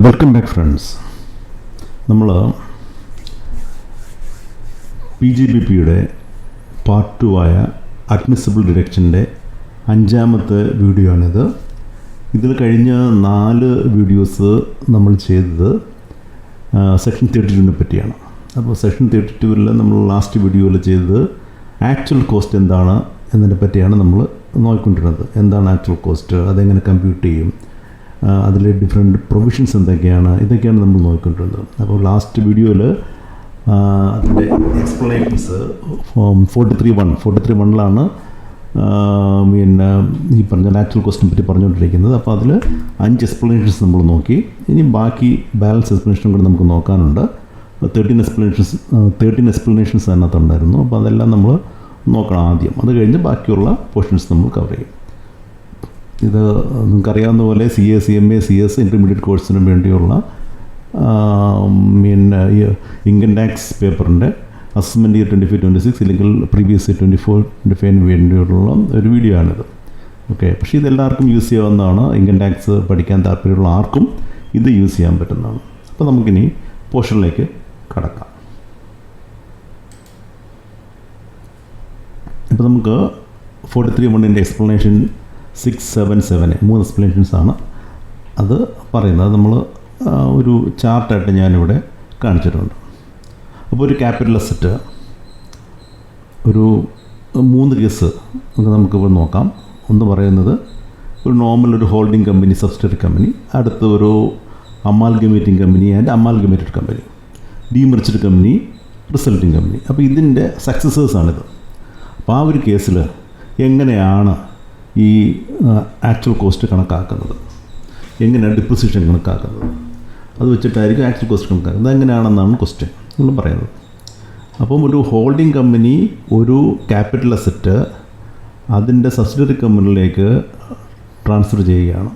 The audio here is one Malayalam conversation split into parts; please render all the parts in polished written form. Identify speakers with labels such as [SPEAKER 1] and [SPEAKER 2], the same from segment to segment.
[SPEAKER 1] Welcome back friends. നമ്മൾ PGBP-യുടെ പാർട്ട് 2 ആയ അഡ്മിസിബിൾ ഡിഡക്ഷൻ്റെ 5ാമത്തെ വീഡിയോ ആണിത്. ഇതിൽ കഴിഞ്ഞ 4 വീഡിയോസ് നമ്മൾ ചെയ്തത് സെക്ഷൻ 32 പറ്റിയാണ്. അപ്പോൾ സെക്ഷൻ 32-ൽ നമ്മൾ ലാസ്റ്റ് വീഡിയോയിൽ ചെയ്തത് ആക്ച്വൽ കോസ്റ്റ് എന്താണ് എന്നതിനെ പറ്റിയാണ് നമ്മൾ നോക്കിക്കൊണ്ടിരുന്നത്. എന്താണ് ആക്ച്വൽ കോസ്റ്റ്, അതെങ്ങനെ കമ്പ്യൂട്ട് ചെയ്യും, അതിലെ ഡിഫറെൻറ്റ് പ്രൊവിഷൻസ് എന്തൊക്കെയാണ്, ഇതൊക്കെയാണ് നമ്മൾ നോക്കിക്കൊണ്ടിരുന്നത്. അപ്പോൾ ലാസ്റ്റ് വീഡിയോയിൽ അതിൻ്റെ എക്സ്പ്ലനേഷൻസ് 43.1-ലാണ് പിന്നെ ഈ പറഞ്ഞ നാച്ചുറൽ കോസ്റ്റിനെ പറ്റി പറഞ്ഞുകൊണ്ടിരിക്കുന്നത്. അപ്പോൾ അതിൽ 5 എക്സ്പ്ലനേഷൻസ് നമ്മൾ നോക്കി. ഇനി ബാക്കി ബാലൻസ് എക്സ്പ്ലനേഷനും കൂടെ നമുക്ക് നോക്കാനുണ്ട്. 13 എക്സ്പ്ലനേഷൻസ് അതിനകത്തുണ്ടായിരുന്നു. അപ്പോൾ അതെല്ലാം നമ്മൾ നോക്കണം ആദ്യം. അത് കഴിഞ്ഞ് ബാക്കിയുള്ള പോർഷൻസ് നമ്മൾ കവർ ചെയ്യും. ഇത് നിങ്ങൾക്കറിയാവുന്ന പോലെ CA, CMA, CS ഇൻ്റർമീഡിയറ്റ് കോഴ്സിന് വേണ്ടിയുള്ള പിന്നെ ഇൻകം ടാക്സ് പേപ്പറിൻ്റെ അസസ്മെൻറ്റ് ഇയർ 25-26 ഇല്ലെങ്കിൽ പ്രീവിയസ് ഇയർ 24-25 വേണ്ടിയുള്ള ഒരു വീഡിയോ ആണിത്. ഓക്കെ, പക്ഷേ ഇതെല്ലാവർക്കും യൂസ് ചെയ്യാവുന്നതാണ്. ഇൻകം ടാക്സ് പഠിക്കാൻ താല്പര്യമുള്ള ആർക്കും ഇത് യൂസ് ചെയ്യാൻ പറ്റുന്നതാണ്. അപ്പോൾ നമുക്കിനി പോർഷനിലേക്ക് കടക്കാം. ഇപ്പോൾ നമുക്ക് 43.1-ൻ്റെ എക്സ്പ്ലനേഷൻ 6, 7, 7 3 എക്സ്പ്ലനേഷൻസാണ് അത് പറയുന്നത്. നമ്മൾ ഒരു ചാർട്ടായിട്ട് ഞാനിവിടെ കാണിച്ചിട്ടുണ്ട്. അപ്പോൾ ഒരു ക്യാപിറ്റൽ അസറ്റ്, ഒരു 3 കേസ് നമുക്കിവിടെ നോക്കാം. ഒന്ന് പറയുന്നത് ഒരു നോർമൽ ഒരു ഹോൾഡിംഗ് കമ്പനി, സബ്സിഡറി കമ്പനി, അടുത്ത ഒരു amalgamating company and amalgamated company, demerged company, resulting company. അപ്പോൾ ഇതിൻ്റെ സക്സസേഴ്സാണിത്. അപ്പോൾ ആ ഒരു കേസിൽ എങ്ങനെയാണ് ഈ ആക്ച്വൽ കോസ്റ്റ് കണക്കാക്കുന്നത്, എങ്ങനെയാണ് ഡിപ്രിസിയേഷൻ കണക്കാക്കുന്നത്, അത് വെച്ചിട്ടായിരിക്കും ആക്ച്വൽ കോസ്റ്റ് കണക്കാക്കുന്നത്. അതെങ്ങനെയാണെന്നാണ് ക്വസ്റ്റ്യൻ നമ്മൾ പറയുന്നത്. അപ്പം ഒരു ഹോൾഡിംഗ് കമ്പനി ഒരു ക്യാപിറ്റൽ അസറ്റ് അതിൻ്റെ സബ്സിഡറി കമ്പനിയിലേക്ക് ട്രാൻസ്ഫർ ചെയ്യുകയാണ്.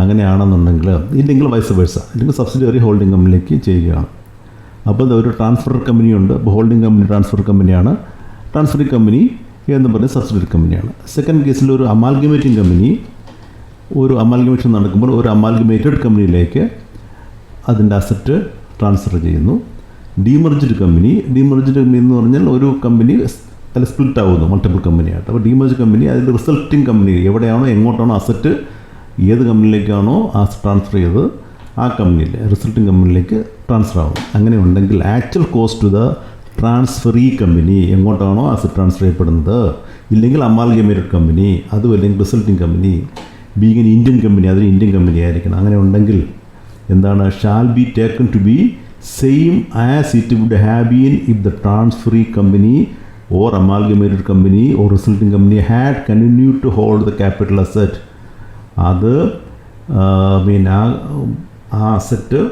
[SPEAKER 1] അങ്ങനെയാണെന്നുണ്ടെങ്കിൽ, ഇല്ലെങ്കിൽ വൈസ് വേഴ്സ, ഇല്ലെങ്കിൽ സബ്സിഡറി ഹോൾഡിംഗ് കമ്പനിയിലേക്ക് ചെയ്യുകയാണ്. അപ്പോൾ ഒരു ട്രാൻസ്ഫർ കമ്പനിയുണ്ട്. അപ്പോൾ ഹോൾഡിംഗ് കമ്പനി ട്രാൻസ്ഫർ കമ്പനിയാണ്, ട്രാൻസ്ഫറിംഗ് കമ്പനി എന്ന് പറഞ്ഞാൽ സബ്സിഡറി കമ്പനിയാണ്. സെക്കൻഡ് കേസിൽ ഒരു അമാൽഗമേറ്റിംഗ് കമ്പനി, ഒരു അമാൽഗമേഷൻ നടക്കുമ്പോൾ ഒരു അമാൽഗമേറ്റഡ് കമ്പനിയിലേക്ക് അതിൻ്റെ അസറ്റ് ട്രാൻസ്ഫർ ചെയ്യുന്നു. ഡീമെർജ്ഡ് കമ്പനി എന്ന് പറഞ്ഞാൽ ഒരു കമ്പനി അതിൽ സ്പ്ലിറ്റ് ആവുന്നു മൾട്ടിപ്പിൾ കമ്പനിയായിട്ട്. അപ്പോൾ ഡീമെർജ്ഡ് കമ്പനി അതിൽ റിസൾട്ടിംഗ് കമ്പനി എവിടെയാണോ എങ്ങോട്ടാണോ അസറ്റ്, ഏത് കമ്പനിയിലേക്കാണോ അസറ്റ് ട്രാൻസ്ഫർ ചെയ്തത് ആ കമ്പനിയിൽ റിസൾട്ടിംഗ് കമ്പനിയിലേക്ക് ട്രാൻസ്ഫർ ആവും. അങ്ങനെ ഉണ്ടെങ്കിൽ actual cost to the transferee company, എങ്ങോട്ടാണോ അസറ്റ് ട്രാൻസ്ഫർ ചെയ്യപ്പെടുന്നത്, ഇല്ലെങ്കിൽ അമാൽഗമേറ്റഡ് കമ്പനി, അതും അല്ലെങ്കിൽ resulting company, being Indian company, അതൊരു ഇന്ത്യൻ കമ്പനി ആയിരിക്കണം. അങ്ങനെ ഉണ്ടെങ്കിൽ എന്താണ്, shall be taken to be same as it would have been if the transferee company or amalgamated company or resulting company had continue to hold the capital asset. അത് പിന്നെ ആ അസറ്റ്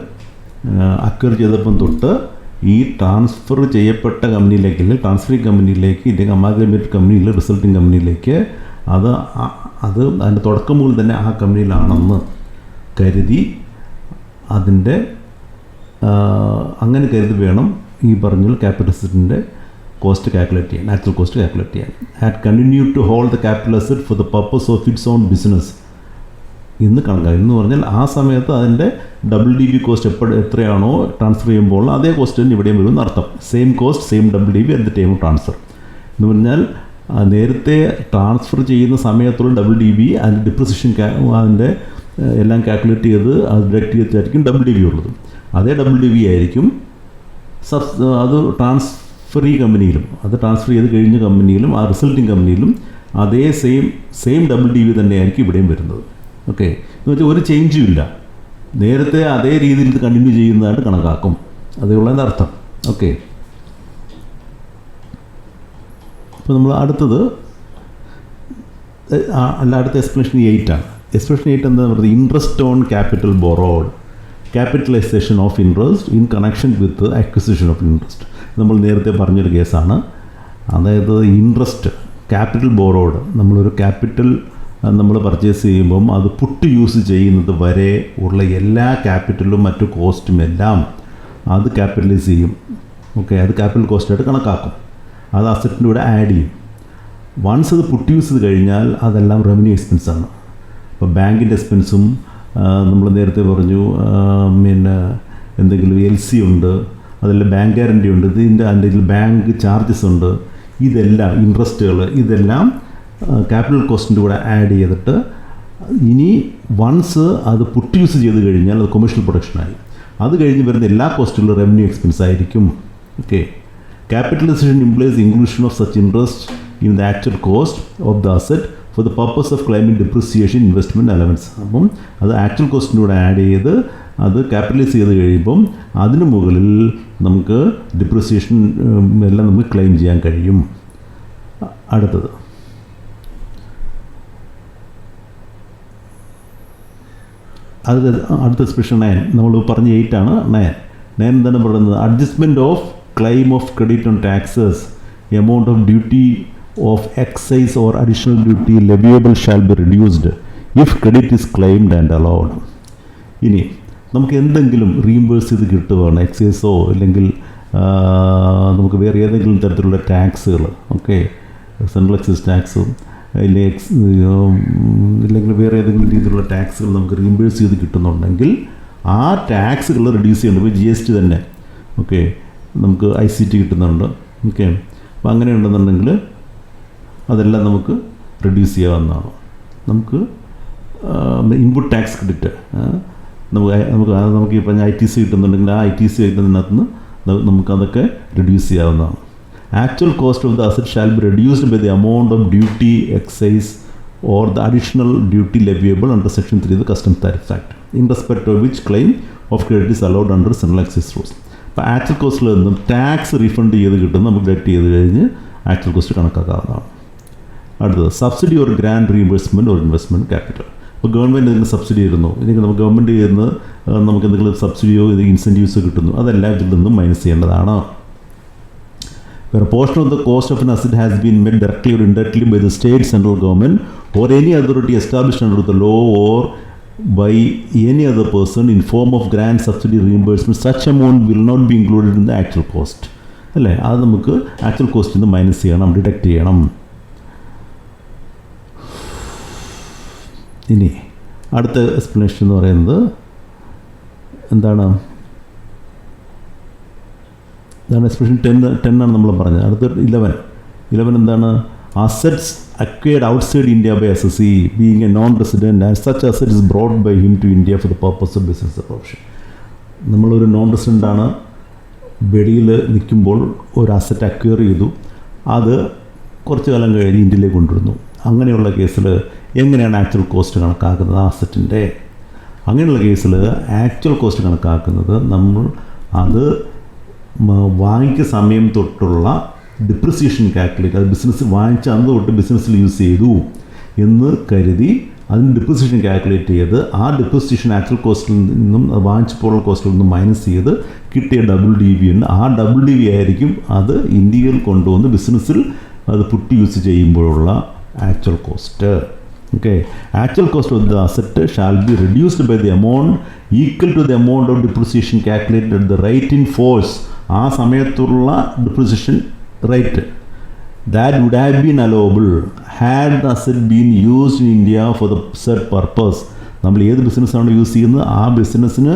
[SPEAKER 1] അക്വയർ ചെയ്തപ്പം തൊട്ട് ഈ ട്രാൻസ്ഫർ ചെയ്യപ്പെട്ട കമ്പനിയിലേക്ക്, അല്ലെങ്കിൽ ട്രാൻസ്ഫറിംഗ് കമ്പനിയിലേക്ക്, ഇല്ലെങ്കിൽ അമാൽഗമേറ്റഡ് കമ്പനിയിൽ റിസൾട്ടിംഗ് കമ്പനിയിലേക്ക് അത് അതിൻ്റെ തുടക്കം മുതൽ തന്നെ ആ കമ്പനിയിലാണെന്ന് കരുതി അതിൻ്റെ അങ്ങനെ കരുതി വേണം ഈ പറഞ്ഞ ക്യാപിറ്റൽ അസറ്റിൻ്റെ കോസ്റ്റ് കാൽക്കുലേറ്റ് ചെയ്യാൻ, നാച്ചുറൽ കോസ്റ്റ് കാൽക്കുലേറ്റ് ചെയ്യാൻ. Had continue to hold the capital asset for the purpose of its own business എന്ന് കണക്കാക്കും. എന്ന് പറഞ്ഞാൽ ആ സമയത്ത് അതിൻ്റെ WDV കോസ്റ്റ് എത്രയാണോ ട്രാൻസ്ഫർ ചെയ്യുമ്പോൾ അതേ കോസ്റ്റ് തന്നെ ഇവിടെയും വരുമെന്ന് അർത്ഥം. Same cost, same WDV at the time of transfer എന്ന് പറഞ്ഞാൽ നേരത്തെ ട്രാൻസ്ഫർ ചെയ്യുന്ന സമയത്തുള്ള WDV അതിൻ്റെ ഡിപ്രിസിയേഷൻ അതിൻ്റെ എല്ലാം കാൽക്കുലേറ്റ് ചെയ്ത് അത് ഡിഡക്റ്റ് ചെയ്തിട്ടായിരിക്കും WDV ഉള്ളത്. അതേ WDV ആയിരിക്കും അത് ട്രാൻസ്ഫറി കമ്പനിയിലും, അത് ട്രാൻസ്ഫർ ചെയ്ത് കഴിഞ്ഞ കമ്പനിയിലും ആ റിസൾട്ടിംഗ് കമ്പനിയിലും അതേ സെയിം WDV തന്നെയായിരിക്കും ഇവിടെയും വരുന്നത്. ഓക്കെ, എന്ന് വെച്ചാൽ ഒരു ചേഞ്ചും ഇല്ല, നേരത്തെ അതേ രീതിയിൽ ഇത് കണ്ടിന്യൂ ചെയ്യുന്നതായിട്ട് കണക്കാക്കും, അതേയുള്ളതിൻ്റെ അർത്ഥം. ഓക്കെ, ഇപ്പോൾ നമ്മൾ അടുത്തത് അടുത്ത എക്സ്പ്ലനേഷൻ 8 ആണ്. എക്സ്പ്ലനേഷൻ 8 എന്താ പറയുന്നത്, interest on capital borrowed, capitalisation of interest in connection with acquisition of interest. നമ്മൾ നേരത്തെ പറഞ്ഞൊരു കേസാണ്. അതായത് ഇൻട്രസ്റ്റ്, ക്യാപിറ്റൽ ബോറോഡ്, നമ്മളൊരു ക്യാപിറ്റൽ നമ്മൾ പർച്ചേസ് ചെയ്യുമ്പം അത് പുട്ട് യൂസ് ചെയ്യുന്നത് വരെ ഉള്ള എല്ലാ ക്യാപിറ്റലും മറ്റു കോസ്റ്റും എല്ലാം അത് ക്യാപിറ്റലൈസ് ചെയ്യും. ഓക്കെ, അത് ക്യാപിറ്റൽ കോസ്റ്റായിട്ട് കണക്കാക്കും, അത് അസറ്റിൻ്റെ കൂടെ ആഡ് ചെയ്യും. വൺസ് അത് പുട്ട് യൂസ് ചെയ്ത് കഴിഞ്ഞാൽ അതെല്ലാം റവന്യൂ എക്സ്പെൻസാണ്. അപ്പോൾ ബാങ്കിൻ്റെ എക്സ്പെൻസും നമ്മൾ നേരത്തെ പറഞ്ഞു പിന്നെ എന്തെങ്കിലും LC ഉണ്ട്, അതിൽ ബാങ്ക് ഗ്യാരണ്ടി ഉണ്ട്, അതിൻ്റെ ബാങ്ക് ചാർജസ് ഉണ്ട്, ഇതെല്ലാം ഇൻട്രസ്റ്റുകൾ, ഇതെല്ലാം ക്യാപിറ്റൽ കോസ്റ്റിൻ്റെ കൂടെ ആഡ് ചെയ്തിട്ട് ഇനി വൺസ് അത് പുട്ട് യൂസ് ചെയ്ത് കഴിഞ്ഞാൽ അത് കൊമേഴ്ഷ്യൽ പ്രൊഡക്ഷനായി. അത് കഴിഞ്ഞ് വരുന്ന എല്ലാ കോസ്റ്റുകളും റവന്യൂ എക്സ്പെൻസ് ആയിരിക്കും. Okay, capitalisation implies inclusion of such interest in the actual cost of the asset for the purpose of claiming depreciation investment allowance. അപ്പം അത് ആക്ച്വൽ കോസ്റ്റിൻ്റെ കൂടെ ആഡ് ചെയ്ത് അത് ക്യാപിറ്റലൈസ് ചെയ്ത് കഴിയുമ്പം അതിന് മുകളിൽ നമുക്ക് ഡിപ്രിസിയേഷൻ എല്ലാം നമുക്ക് ക്ലെയിം ചെയ്യാൻ കഴിയും. അടുത്തത് അടുത്ത സ്പെഷ്യൽ 9 നമ്മൾ പറഞ്ഞ 8 ആണ്. 9 എന്താണ് പറയുന്നത്? Adjustment of claim of credit on taxes, amount of duty of excise or additional duty leviable shall be reduced if credit is claimed and allowed. ഇനി നമുക്ക് എന്തെങ്കിലും റീഇംബേഴ്സ് ചെയ്ത് കിട്ടുകയാണ്, എക്സൈസോ അല്ലെങ്കിൽ നമുക്ക് വേറെ ഏതെങ്കിലും തരത്തിലുള്ള ടാക്സുകൾ, ഓക്കെ, സെൻട്രൽ എക്സൈസ് ടാക്സും ഇല്ലെങ്കിൽ വേറെ ഏതെങ്കിലും രീതിയിലുള്ള ടാക്സുകൾ നമുക്ക് റീഇംബേഴ്സ് ചെയ്ത് കിട്ടുന്നുണ്ടെങ്കിൽ ആ ടാക്സുകൾ റിഡ്യൂസ് ചെയ്യുന്നുണ്ട്. ഇപ്പോൾ GST തന്നെ, ഓക്കെ, നമുക്ക് ICT കിട്ടുന്നുണ്ട്, ഓക്കെ. അപ്പോൾ അങ്ങനെ ഉണ്ടെന്നുണ്ടെങ്കിൽ അതെല്ലാം നമുക്ക് റിഡ്യൂസ് ചെയ്യാവുന്നതാണ്. നമുക്ക് ഇൻപുട്ട് ടാക്സ് ക്രെഡിറ്റ് നമുക്ക് ഈ പറഞ്ഞ ITC കിട്ടുന്നുണ്ടെങ്കിൽ ആ ITC കിട്ടുന്നതിനകത്ത് നിന്ന് നമുക്കതൊക്കെ റിഡ്യൂസ് ചെയ്യാവുന്നതാണ്. Actual cost of the asset shall be reduced by the amount of duty, excise or the additional duty leviable under Section 3 of the Customs Tariff Act, in respect of which claim of credit is allowed under central excise rules. അപ്പോൾ ആക്ച്വൽ കോസ്റ്റിൽ നിന്നും ടാക്സ് റീഫണ്ട് ചെയ്ത് കിട്ടുന്ന നമുക്ക് ഡെറ്റ് ചെയ്ത് കഴിഞ്ഞ് ആക്ച്വൽ കോസ്റ്റ് കണക്കാക്കാവുന്നതാണ്. അടുത്തത് subsidy or grant reimbursement or investment capital. ഇപ്പോൾ ഗവൺമെൻറ് എന്തെങ്കിലും സബ്സിഡി തരുന്നു, ഇല്ലെങ്കിൽ നമുക്ക് ഗവൺമെൻറ് ചെയ്യുന്ന നമുക്ക് എന്തെങ്കിലും സബ്സിഡിയോ ഇൻസെൻറ്റീവ്സോ കിട്ടുന്നു, അതെല്ലാം ഇതിൽ നിന്നും മൈനസ് ചെയ്യേണ്ടതാണ്. Where a portion of the cost of an asset has been made directly or indirectly by the state, central government or any authority established under the law or by any other person in form of grant, subsidy, reimbursement, such amount will not be included in the actual cost. അല്ലേ, അത് നമുക്ക് ആക്ച്വൽ കോസ്റ്റിൽ നിന്ന് മൈനസ് ചെയ്യണം, ഡിഡക്റ്റ് ചെയ്യണം. ഇനി അടുത്ത എക്സ്പ്ലനേഷൻ എന്ന് പറയുന്നത് എന്താണ്? ഇതാണ് എക്സ്പ്രഷൻ 10 ആണ് നമ്മൾ പറഞ്ഞത്. അടുത്ത 11 എന്താണ്? Assets acquired outside India by SSE being a non resident and such asset is brought by him to India for the purpose of business profession. നമ്മളൊരു നോൺ റെസിഡൻ്റാണ്, വെളിയിൽ നിൽക്കുമ്പോൾ ഒരു അസറ്റ് അക്വയർ ചെയ്തു, അത് കുറച്ച് കാലം കഴിഞ്ഞ് ഇന്ത്യയിലേക്ക് കൊണ്ടുവരുന്നു. അങ്ങനെയുള്ള കേസിൽ എങ്ങനെയാണ് ആക്ച്വൽ കോസ്റ്റ് കണക്കാക്കുന്നത് ആ അസറ്റിൻ്റെ? അങ്ങനെയുള്ള കേസിൽ ആക്ച്വൽ കോസ്റ്റ് കണക്കാക്കുന്നത് നമ്മൾ അത് വാങ്ങിക്കുന്ന സമയം തൊട്ടുള്ള ഡിപ്രിസിയേഷൻ കാൽക്കുലേറ്റ്, അത് ബിസിനസ് വാങ്ങിച്ച അന്ന് തൊട്ട് ബിസിനസ്സിൽ യൂസ് ചെയ്തു എന്ന് കരുതി അതിന് ഡിപ്രിസിയേഷൻ കാൽക്കുലേറ്റ് ചെയ്ത് ആ ഡിപ്രിസിയേഷൻ ആക്ച്വൽ കോസ്റ്റിൽ നിന്നും വാങ്ങിച്ചപ്പോഴുള്ള കോസ്റ്റിൽ നിന്നും മൈനസ് ചെയ്ത് കിട്ടിയ WDV ഉണ്ട്. ആ WDV ആയിരിക്കും അത് ഇന്ത്യയിൽ കൊണ്ടുവന്ന് ബിസിനസ്സിൽ അത് പുട്ട് യൂസ് ചെയ്യുമ്പോഴുള്ള actual cost. Okay, actual cost of the asset shall be reduced by the amount equal to the amount of depreciation calculated at the rate in force, ആ സമയത്തുള്ള depreciation rate that would have been allowable had the asset been used in India for the said purpose. നമ്മൾ ഏത് ബിസിനസ്സാണ് യൂസ് ചെയ്യുന്നത് ആ ബിസിനസ്സിന്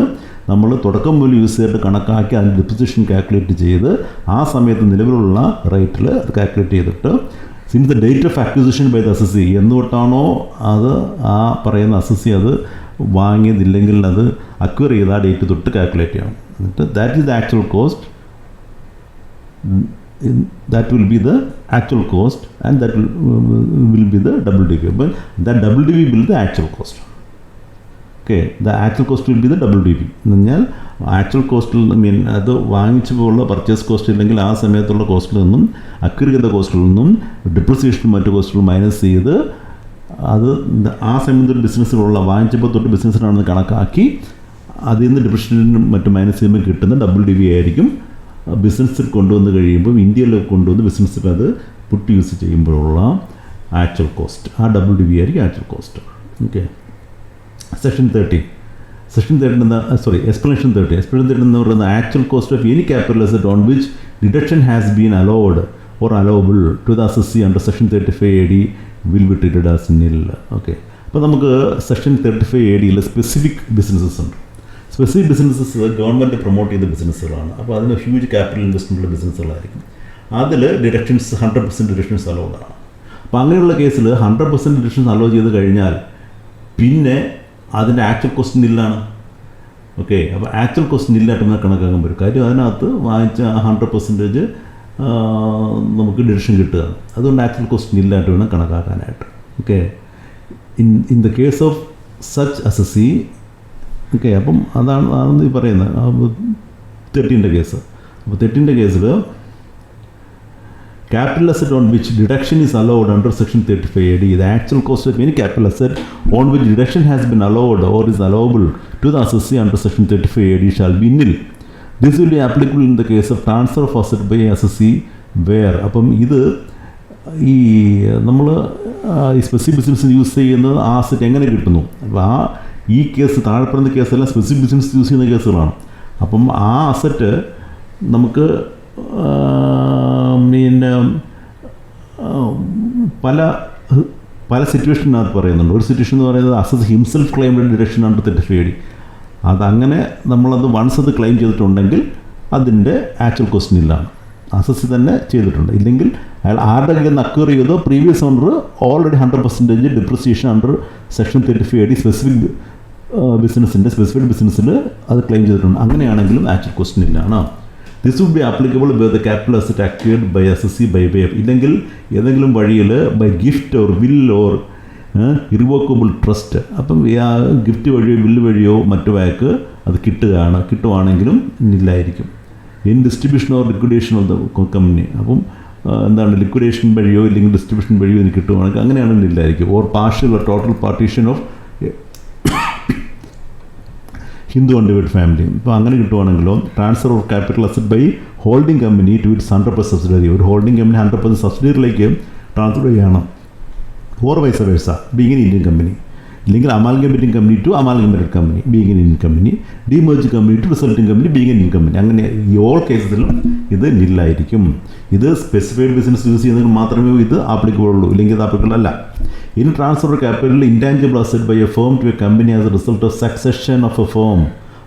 [SPEAKER 1] നമ്മൾ തുടക്കം മുതൽ യൂസ് ചെയ്തിട്ട് കണക്കാക്കി അതിൻ്റെ ഡിപ്രിസിയേഷൻ കാൽക്കുലേറ്റ് ചെയ്ത് ആ സമയത്ത് നിലവിലുള്ള റേറ്റിൽ അത് കാൽക്കുലേറ്റ് ചെയ്തിട്ട് since the date of acquisition by the SSE എന്തുകൊണ്ടാണോ അത് ആ പറയുന്ന SSE അത് വാങ്ങിയതില്ലെങ്കിൽ അത് അക്വയർ ചെയ്ത് ആ ഡേറ്റ് തൊട്ട് കാൽക്കുലേറ്റ് ചെയ്യണം. എന്നിട്ട് that is the actual cost, that will be the actual cost and that will be the WDV. But that WDV will be the actual cost. Okay, the actual cost will be the WDV. എന്ന് പറഞ്ഞാൽ ആക്ച്വൽ കോസ്റ്റിൽ അത് വാങ്ങിച്ചപ്പോഴുള്ള പർച്ചേസ് കോസ്റ്റ് ഇല്ലെങ്കിൽ ആ സമയത്തുള്ള കോസ്റ്റിൽ നിന്നും അക്വയർ ചെയ്ത കോസ്റ്റിൽ നിന്നും ഡിപ്രിസിയേഷനും മറ്റു കോസ്റ്റുകളും മൈനസ് ചെയ്ത് അത് ആ സമയത്തൊരു ബിസിനസ്സിലുള്ള വാങ്ങിച്ചപ്പോൾ തൊട്ട് ബിസിനസ്സിനാണെന്ന് കണക്കാക്കി അതിൽ നിന്ന് ഡിപ്രിസിയേഷനും മറ്റും മൈനസ് ചെയ്യുമ്പോൾ കിട്ടുന്ന WDV ആയിരിക്കും ബിസിനസ്സിൽ കൊണ്ടുവന്ന് കഴിയുമ്പോൾ ഇന്ത്യയിൽ കൊണ്ടുവന്ന് ബിസിനസ്സിൽ അത് പുട്ട് യൂസ് ചെയ്യുമ്പോഴുള്ള ആക്ച്വൽ കോസ്റ്റ്. ആ WDV ആയിരിക്കും actual cost. Okay, section 13 explanation 30 എന്ന് പറയുന്നത് actual cost of any capital asset on which deduction has been allowed or allowable to the SSE under section 35 AD will be treated as nil. Okay, അപ്പോൾ നമുക്ക് സെക്ഷൻ 35ADയിൽ സ്പെസിഫിക് ബിസിനസ്സസ് ഉണ്ട്. സ്പെസിഫിക് ബിസിനസ്സസ് ഗവൺമെൻറ് പ്രൊമോട്ട് ചെയ്ത ബിസിനസ്സുകളാണ്. അപ്പോൾ അതിന് ഹ്യൂജ് ക്യാപിറ്റൽ ഇൻവെസ്റ്റ്മെൻറ്റുള്ള ബിസിനസ്സുകളായിരിക്കും. അതിൽ ഡിഡക്ഷൻസ് 100% ഡിഡക്ഷൻസ് അലൗഡാണ്. അപ്പോൾ അങ്ങനെയുള്ള കേസിൽ 100% ഡിഡക്ഷൻസ് അലോ ചെയ്ത് കഴിഞ്ഞാൽ പിന്നെ അതിൻ്റെ ആക്ച്വൽ കോസ്റ്റ് നില്ലാണ്. ഓക്കെ, അപ്പോൾ ആക്ച്വൽ കോസ്റ്റ് നില്ലായിട്ട് നമുക്ക് കണക്കാക്കാൻ പറ്റും. കാര്യം അതിനകത്ത് വാങ്ങിച്ച 100% നമുക്ക് ഡിഡക്ഷൻ കിട്ടുക. അതുകൊണ്ട് ആക്ച്വൽ കോസ്റ്റ് നില്ലായിട്ട് വേണം കണക്കാക്കാനായിട്ട്. Okay, in the case of such assessee, okay, അപ്പം അതാണ് ഈ പറയുന്നത് 13ൻ്റെ കേസ്. അപ്പോൾ 13ൻ്റെ കേസിൽ capital asset on which deduction is allowed under section 35AD, the actual cost of any capital asset on which deduction has been allowed or is allowable to the assessee under section 35AD shall be nil. This will be applicable in the case of transfer of asset by assessee where, അപ്പം ഇത് ഈ നമ്മൾ ഈ സ്പെസിഫിക് ബിസിനസ് യൂസ് ചെയ്യുന്നത് ആ അസറ്റ് എങ്ങനെ കിട്ടുന്നു. അപ്പോൾ ഈ കേസ് താഴെ പറയുന്ന കേസെല്ലാം സ്പെസിഫിക് ബിസിനസ് യൂസ് ചെയ്യുന്ന കേസുകളാണ്. അപ്പം ആ അസറ്റ് നമുക്ക് പിന്നെ പല സിറ്റുവേഷനകത്ത് പറയുന്നുണ്ട്. ഒരു സിറ്റുവേഷൻ എന്ന് പറയുന്നത് assess himself claimed deduction under 35AD. അതങ്ങനെ നമ്മളത് വൺസ് അത് ക്ലെയിം ചെയ്തിട്ടുണ്ടെങ്കിൽ അതിൻ്റെ ആക്ച്വൽ കോസ്റ്റ് നില്ലാണ്. അസസ് തന്നെ ചെയ്തിട്ടുണ്ട്. ഇല്ലെങ്കിൽ അയാൾ ആരുടെ കയ്യിൽ നിന്ന് അക്വയർ ചെയ്തോ previous owner already 100% depreciation under section 35AD specific ബിസിനസ്സിൽ അത് ക്ലെയിം ചെയ്തിട്ടുണ്ട്. അങ്ങനെയാണെങ്കിലും ആക്ച്വൽ കോസ്റ്റ് നില്ലാണ്. This would be applicable by the capital asset acquired by assessee by way of, ഇല്ലെങ്കിൽ ഏതെങ്കിലും വഴിയിൽ by gift or will or irrevocable trust. അപ്പം ആ ഗിഫ്റ്റ് വഴിയോ വില്ല് വഴിയോ മറ്റു വാക്ക് അത് കിട്ടുവാണെങ്കിലും നില്ലായിരിക്കും. In distribution or liquidation of the company, അപ്പം എന്താണ് ലിക്വിഡേഷൻ വഴിയോ ഇല്ലെങ്കിൽ ഡിസ്ട്രിബ്യൂഷൻ വഴിയോ ഇത് കിട്ടുവാണെങ്കിൽ അങ്ങനെയാണെങ്കിൽ നില്ലായിരിക്കും. Or partial or total partition of Hindu undivided family. ഇപ്പോൾ അങ്ങനെ കിട്ടുവാണെങ്കിലോ transfer of capital asset by holding company to its 100% subsidiary, ഒരു ഹോൾഡിംഗ് കമ്പനി 100% സബ്സിഡിയറിലേക്ക് ട്രാൻസ്ഫർ ചെയ്യണം. Or vice versa, being in Indian company, ഇല്ലെങ്കിൽ amalgamating company to amalgamated company being in Indian company, demerge company to resulting company being in Indian company. അങ്ങനെ ഈ ഓൾ കേസസിലും ഇത് നില്ലായിരിക്കും. ഇത് സ്പെസിഫൈഡ് ബിസിനസ് യൂസ് ചെയ്യുന്നതിന് മാത്രമേ ഇത് ആപ്ലിക്കബിൾ ഉള്ളൂ, ഇല്ലെങ്കിൽ ഇത് ആപ്ലിക്കബിൾ അല്ല. In transfer of capital intangible asset by a firm to a company as a result of succession of a firm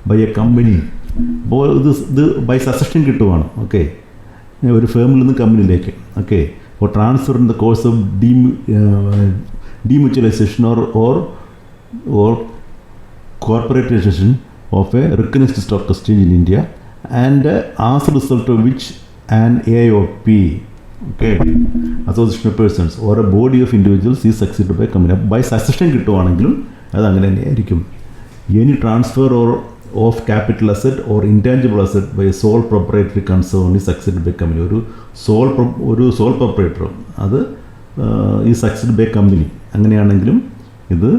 [SPEAKER 1] by a company. അപ്പോൾ ഇത് ബൈ സക്സഷൻ കിട്ടുവാണ്. ഓക്കെ, ഒരു ഫേമിൽ നിന്ന് കമ്പനിയിലേക്ക്. Okay, four transfer in the course of demutualization or corporatization of a recognized stock exchange in India, and as a result of which an AOP, okay, association of persons or a body of individuals is succeeded by company. By succession കിട്ടുവാണെങ്കിലും അത് അങ്ങനെ തന്നെയായിരിക്കും. Any transfer or of capital asset or intangible asset by a sole proprietary concern is succeeded by company. ഒരു sole proprietor അത് ഈ സക്സീഡ് ബൈ കമ്പനി അങ്ങനെയാണെങ്കിലും ഇത്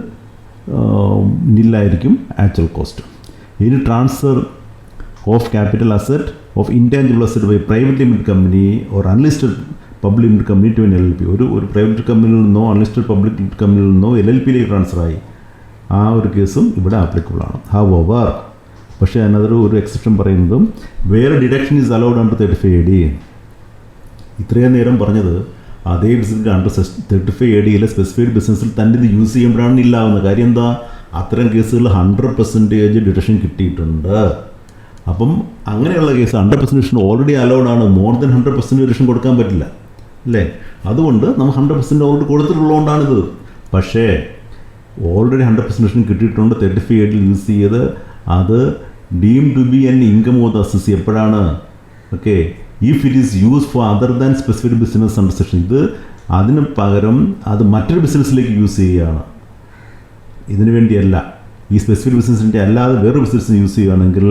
[SPEAKER 1] നില്ലായിരിക്കും ആക്ച്വൽ കോസ്റ്റ്. ഇനി transfer of capital asset of intangible asset by private limited company or unlisted public limited company to an LLP, ഒരു പ്രൈവറ്റ് കമ്പനിയിൽ നിന്നോ അൺലിസ്റ്റഡ് പബ്ലിക് ലിമിറ്റഡ് കമ്പനിയിൽ നിന്നോ LLPയിലേക്ക് ട്രാൻസ്ഫറായി, ആ ഒരു കേസും ഇവിടെ ആപ്ലിക്കബിളാണ്. ഹൗവർ, പക്ഷേ അതിനകത്തൊരു ഒരു എക്സെപ്ഷൻ പറയുന്നതും വേറെ deduction is allowed under 35AD. ഇത്രയും നേരം പറഞ്ഞത് അതേ ബിസിനസ് അണ്ടർ 35ADയിലെ സ്പെസിഫൈഡ് ബിസിനസ്സിൽ തന്നെ ഇത് യൂസ് ചെയ്യുമ്പോഴാണ് ഇല്ലാവുന്നത്. കാര്യം എന്താ, അത്തരം കേസുകൾ 100% ഡിഡക്ഷൻ കിട്ടിയിട്ടുണ്ട്. അപ്പം അങ്ങനെയുള്ള കേസ് 100% ഡിഡക്ഷൻ ഓൾറെഡി അലൗഡ് ആണ്. മോർ ദൻ 100% ഡിഡക്ഷൻ കൊടുക്കാൻ പറ്റില്ല അല്ലേ. അതുകൊണ്ട് നമ്മൾ 100% ഓൾറെഡി കൊടുത്തിട്ടുള്ളതുകൊണ്ടാണിത്. പക്ഷേ ഓൾറെഡി 100% ഡിഡക്ഷൻ കിട്ടിയിട്ടുണ്ട് 35ADയിൽ യൂസ് ചെയ്ത്. അത് deem to be an income of the assessee എപ്പോഴാണ്, okay, if it is use for other than specific business under section. ഇത് അതിന് പകരം അത് മറ്റൊരു ബിസിനസ്സിലേക്ക് യൂസ് ചെയ്യുകയാണ്, ഇതിനു വേണ്ടിയല്ല. ഈ സ്പെസിഫിക് ബിസിനസ്സിൻ്റെ അല്ലാതെ വേറെ ബിസിനസ്സിന് യൂസ് ചെയ്യുകയാണെങ്കിൽ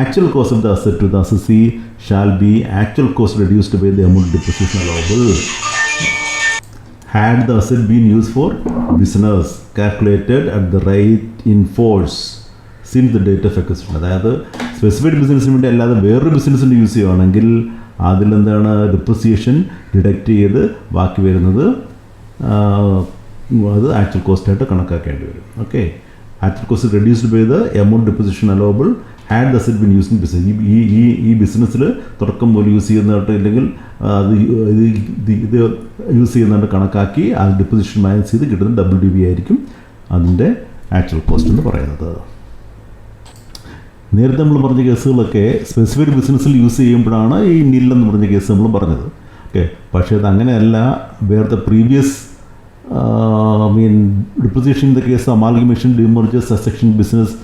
[SPEAKER 1] actual cost of the asset to the assessee shall be actual cost reduced by the amount depreciation allowable had the asset been used for business calculated at the rate in force since the date of acquisition. അതായത് സ്പെസിഫൈഡ് ബിസിനസ്സിന് വേണ്ടി അല്ലാതെ വേറൊരു ബിസിനസ്സിന് യൂസ് ചെയ്യുകയാണെങ്കിൽ അതിലെന്താണ് ഡിപ്രിസിയേഷൻ ഡിഡക്റ്റ് ചെയ്ത് ബാക്കി വരുന്നത് അത് ആക്ച്വൽ കോസ്റ്റായിട്ട് കണക്കാക്കേണ്ടി വരും. Okay, actual cost reduced by the amount depreciation allowable had the asset been using business. ഈ ബിസിനസ്സിൽ തുടക്കം മുതൽ യൂസ് ചെയ്യുന്നതായിട്ട് ഇല്ലെങ്കിൽ അത് ഇത് യൂസ് ചെയ്യുന്നതായിട്ട് കണക്കാക്കി ആ ഡിപ്രിസിയേഷൻ മൈനസ് ചെയ്ത് കിട്ടുന്നത് WDV ആയിരിക്കും. അതിൻ്റെ ആക്ച്വൽ കോസ്റ്റ് എന്ന് പറയുന്നത്. നേരത്തെ നമ്മൾ പറഞ്ഞ കേസുകളൊക്കെ സ്പെസിഫിക് ബിസിനസ്സിൽ യൂസ് ചെയ്യുമ്പോഴാണ് ഈ നിൽ എന്ന് പറഞ്ഞ കേസ് നമ്മൾ പറഞ്ഞത്. ഓക്കെ, പക്ഷേ അത് അങ്ങനെയല്ല. Where the previous depreciation in the case amalgamation, demerger, succession, business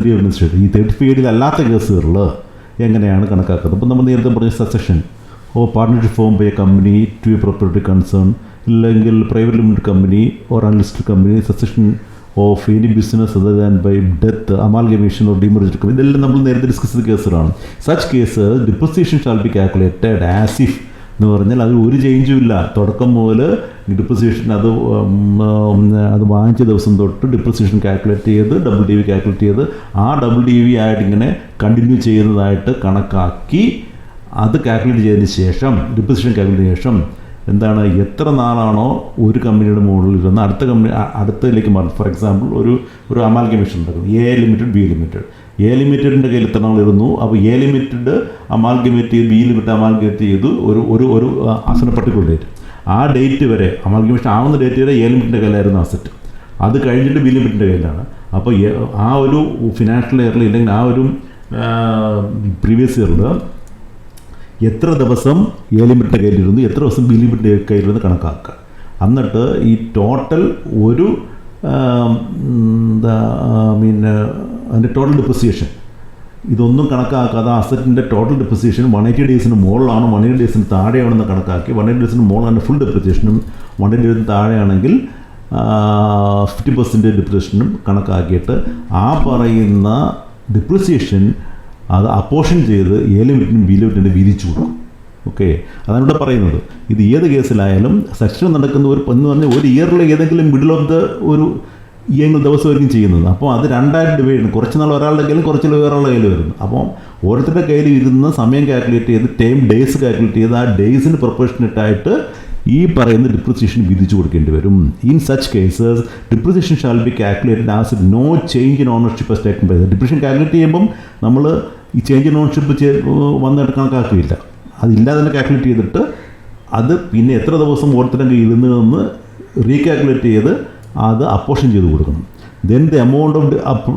[SPEAKER 1] readministration, ഈ 35 അല്ലാത്ത കേസുകളിൽ എങ്ങനെയാണ് കണക്കാക്കുന്നത്? അപ്പോൾ നമ്മൾ നേരത്തെ പറഞ്ഞ succession partnership firm by a company to a property concern, ഇല്ലെങ്കിൽ private limited company or unlisted company, succession of any business other than by death, amalgamation or demerger company, ഇതെല്ലാം നമ്മൾ നേരത്തെ ഡിസ്കസ് ചെയ്ത കേസുകളാണ്. Such case depreciation shall be calculated as if എന്ന് പറഞ്ഞാൽ അതിൽ ഒരു ചേഞ്ചും ഇല്ല. തുടക്കം മുതൽ ഡിപ്രിസിയേഷൻ അത് വാങ്ങിച്ച ദിവസം തൊട്ട് ഡിപ്രിസിയേഷൻ കാൽക്കുലേറ്റ് ചെയ്ത് WDV കാൽക്കുലേറ്റ് ചെയ്ത് ആ WDV ആയിട്ട് ഇങ്ങനെ കണ്ടിന്യൂ ചെയ്യുന്നതായിട്ട് കണക്കാക്കി അത് കാൽക്കുലേറ്റ് ചെയ്തതിന് ശേഷം, ഡിപ്രിസിയേഷൻ കാൽക്കുലേറ്റ് ചെയ്തതിന് ശേഷം എന്താണ്, എത്ര നാളാണോ ഒരു കമ്പനിയുടെ മുകളിൽ ഇരുന്ന് അടുത്തതിലേക്ക് മാറും. ഫോർ എക്സാമ്പിൾ ഒരു അമാൽഗമേഷൻ ഉണ്ടാക്കുന്നു, A limited B limited. A ലിമിറ്റഡിൻ്റെ കയ്യിൽ എത്ര നാളിരുന്നു, അപ്പോൾ എ ലിമിറ്റഡ് അമാൽഗമേറ്റ് ചെയ്ത് ബി ലിമിറ്റഡ് അമാൽഗമേറ്റ് ചെയ്തു ഒരു അസറ്റ് പർട്ടിക്കുലർ ഡേറ്റ്. ആ ഡേറ്റ് വരെ അമാൽഗമേഷൻ ആവുന്ന ഡേറ്റ് വരെ എ ലിമിറ്റിൻ്റെ കയ്യിലായിരുന്നു അസറ്റ്. അത് കഴിഞ്ഞിട്ട് ബി ലിമിറ്റിൻ്റെ കയ്യിലാണ്. അപ്പോൾ ആ ഒരു ഫിനാൻഷ്യൽ ഇയറിൽ ഇല്ലെങ്കിൽ ആ ഒരു പ്രീവിയസ് ഇയറിൽ എത്ര ദിവസം എ ലിമിറ്റിൻ്റെ കയ്യിലിരുന്നു, എത്ര ദിവസം ബി ലിമിറ്റിൻ്റെ കയ്യിലിരുന്ന് കണക്കാക്കുക. എന്നിട്ട് ഈ ടോട്ടൽ ഒരു അതിൻ്റെ ടോട്ടൽ ഡിപ്രിസിയേഷൻ ഇതൊന്നും കണക്കാക്കാതെ അസറ്റിൻ്റെ ടോട്ടൽ ഡിപ്രിസിയേഷൻ 180 ഡേയ്സിന് മുകളിലാണോ 180 ഡേയ്സിന് താഴെയാണെന്ന് കണക്കാക്കി 180 ഡേയ്സിന് മുകളിലാണ് ഫുൾ ഡിപ്രിസിയേഷനും 180 ഡേയ്സിന് താഴെയാണെങ്കിൽ 50% ഡിപ്രിസിയേഷനും കണക്കാക്കിയിട്ട് ആ പറയുന്ന ഡിപ്രിസിയേഷൻ അത് അപ്പോർഷൻ ചെയ്ത് എ ലിമിറ്റിനും ബി ലിമിറ്റിനും വീതിച്ചു കൊടുക്കും. ഓക്കെ, അതാണ് ഇവിടെ പറയുന്നത്. ഇത് ഏത് കേസിലായാലും സെക്ഷൻ നടക്കുന്ന എന്ന് പറഞ്ഞാൽ ഒരു ഇയറിൽ ഏതെങ്കിലും മിഡിൽ ഓഫ് ദ ഒരു ദിവസമായിരിക്കും ചെയ്യുന്നത്. അപ്പോൾ അത് 2 ഡിവൈഡ് ചെയ്യണം. കുറച്ച് നാൾ ഒരാളുടെ കയ്യിലും കുറച്ച് നാൾ വേറൊരാളുടെ കയ്യിൽ വരുന്നു. അപ്പോൾ ഓരോരുത്തരുടെ കയ്യിൽ ഇരുന്ന് സമയം കാൽക്കുലേറ്റ് ചെയ്ത് ഡേയ്സ് കാൽക്കുലേറ്റ് ചെയ്ത് ആ ഡേയ്സിന് പ്രൊപ്പോർഷനേറ്റ് ആയിട്ട് ഈ പറയുന്ന ഡിപ്രിസിയേഷൻ വിധിച്ചു കൊടുക്കേണ്ടി വരും. In such cases depreciation shall be calculated as no change in ownership as taken by. Depreciation calculate ചെയ്യുമ്പം നമ്മൾ ഈ ചേഞ്ച് ഇൻ ഓണർഷിപ്പ് വന്നിട്ട് കണക്കാക്കിയില്ല, അതില്ലാതെ തന്നെ കാൽക്കുലേറ്റ് ചെയ്തിട്ട് അത് പിന്നെ എത്ര ദിവസം ഓരോരുത്തരുടെ ഇരുന്ന് റീകാൽക്കുലേറ്റ് ചെയ്ത് അത് അപ്പോർഷൻ ചെയ്ത് കൊടുക്കണം. Then the amount of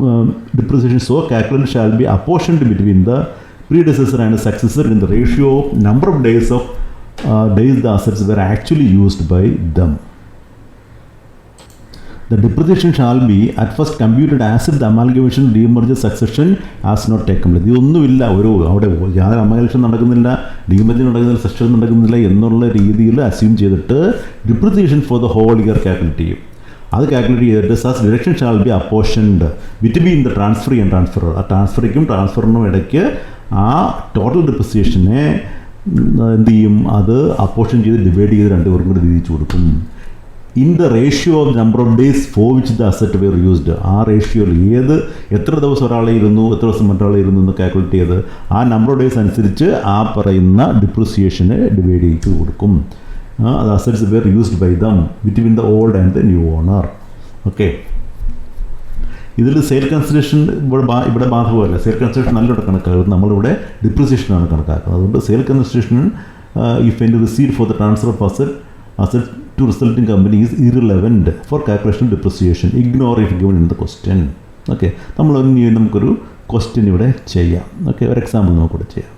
[SPEAKER 1] depreciation so calculated shall be apportioned between the predecessor and successor in the ratio of number of days of days the assets were actually used by them. The depreciation shall be at first computed as if the amalgamation, demerger, succession has not taken place. ഇതൊന്നുമില്ല, അവിടെ യാതൊരു അമൽഗമേഷൻ നടക്കുന്നില്ല, ഡീമർജർ നടക്കുന്നില്ല, സക്സഷൻ നടക്കുന്നില്ല എന്നുള്ള രീതിയിൽ അസ്യൂം ചെയ്തിട്ട് depreciation for the whole year calculate ചെയ്യും. അത് കാൽക്കുലേറ്റ് ചെയ്തിട്ട് such deduction shall be apportioned between the transfer and transferor. ആ ട്രാൻസ്ഫറിക്കും ട്രാൻസ്ഫറിനും ഇടയ്ക്ക് ആ ടോട്ടൽ ഡിപ്രിസിയേഷനെ എന്ത് ചെയ്യും, അത് അപ്പോർഷൻ ചെയ്ത് ഡിവൈഡ് ചെയ്ത് രണ്ടുപേർക്കും കൂടി വീതിച്ചു കൊടുക്കും. In the ratio of number of days for which the asset were used. ആ റേഷ്യോയിൽ എത്ര ദിവസം ഒരാളെ ഇരുന്നു, എത്ര ദിവസം മറ്റൊരാളെ ഇരുന്നു എന്ന് കാൽക്കുലേറ്റ് ചെയ്ത് ആ നമ്പർ ഓഫ് ഡേയ്സ് അനുസരിച്ച് ആ പറയുന്ന ഡിപ്രിസിയേഷനെ ഡിവൈഡ് ചെയ്ത് കൊടുക്കും. അത് assets were used by them between the old and the new owner. Okay, ഇതിൽ സെയിൽ കൺസിഡറേഷൻ ഇവിടെ ബാധകമല്ല. സെയിൽ കൺസിഡറേഷൻ നല്ലോണം കണക്കാക്കുന്നത്, നമ്മളിവിടെ ഡിപ്രിസിയേഷനാണ് കണക്കാക്കുന്നത്. അതുകൊണ്ട് sale consideration if any received for the transfer of asset to resulting company is irrelevant for calculation depreciation, ignore if given in the question. Okay, നമുക്കൊരു ക്വസ്റ്റ്യൻ ഇവിടെ ചെയ്യാം. ഓക്കെ, ഒരു എക്സാമ്പിൾ നമുക്കിവിടെ ചെയ്യാം.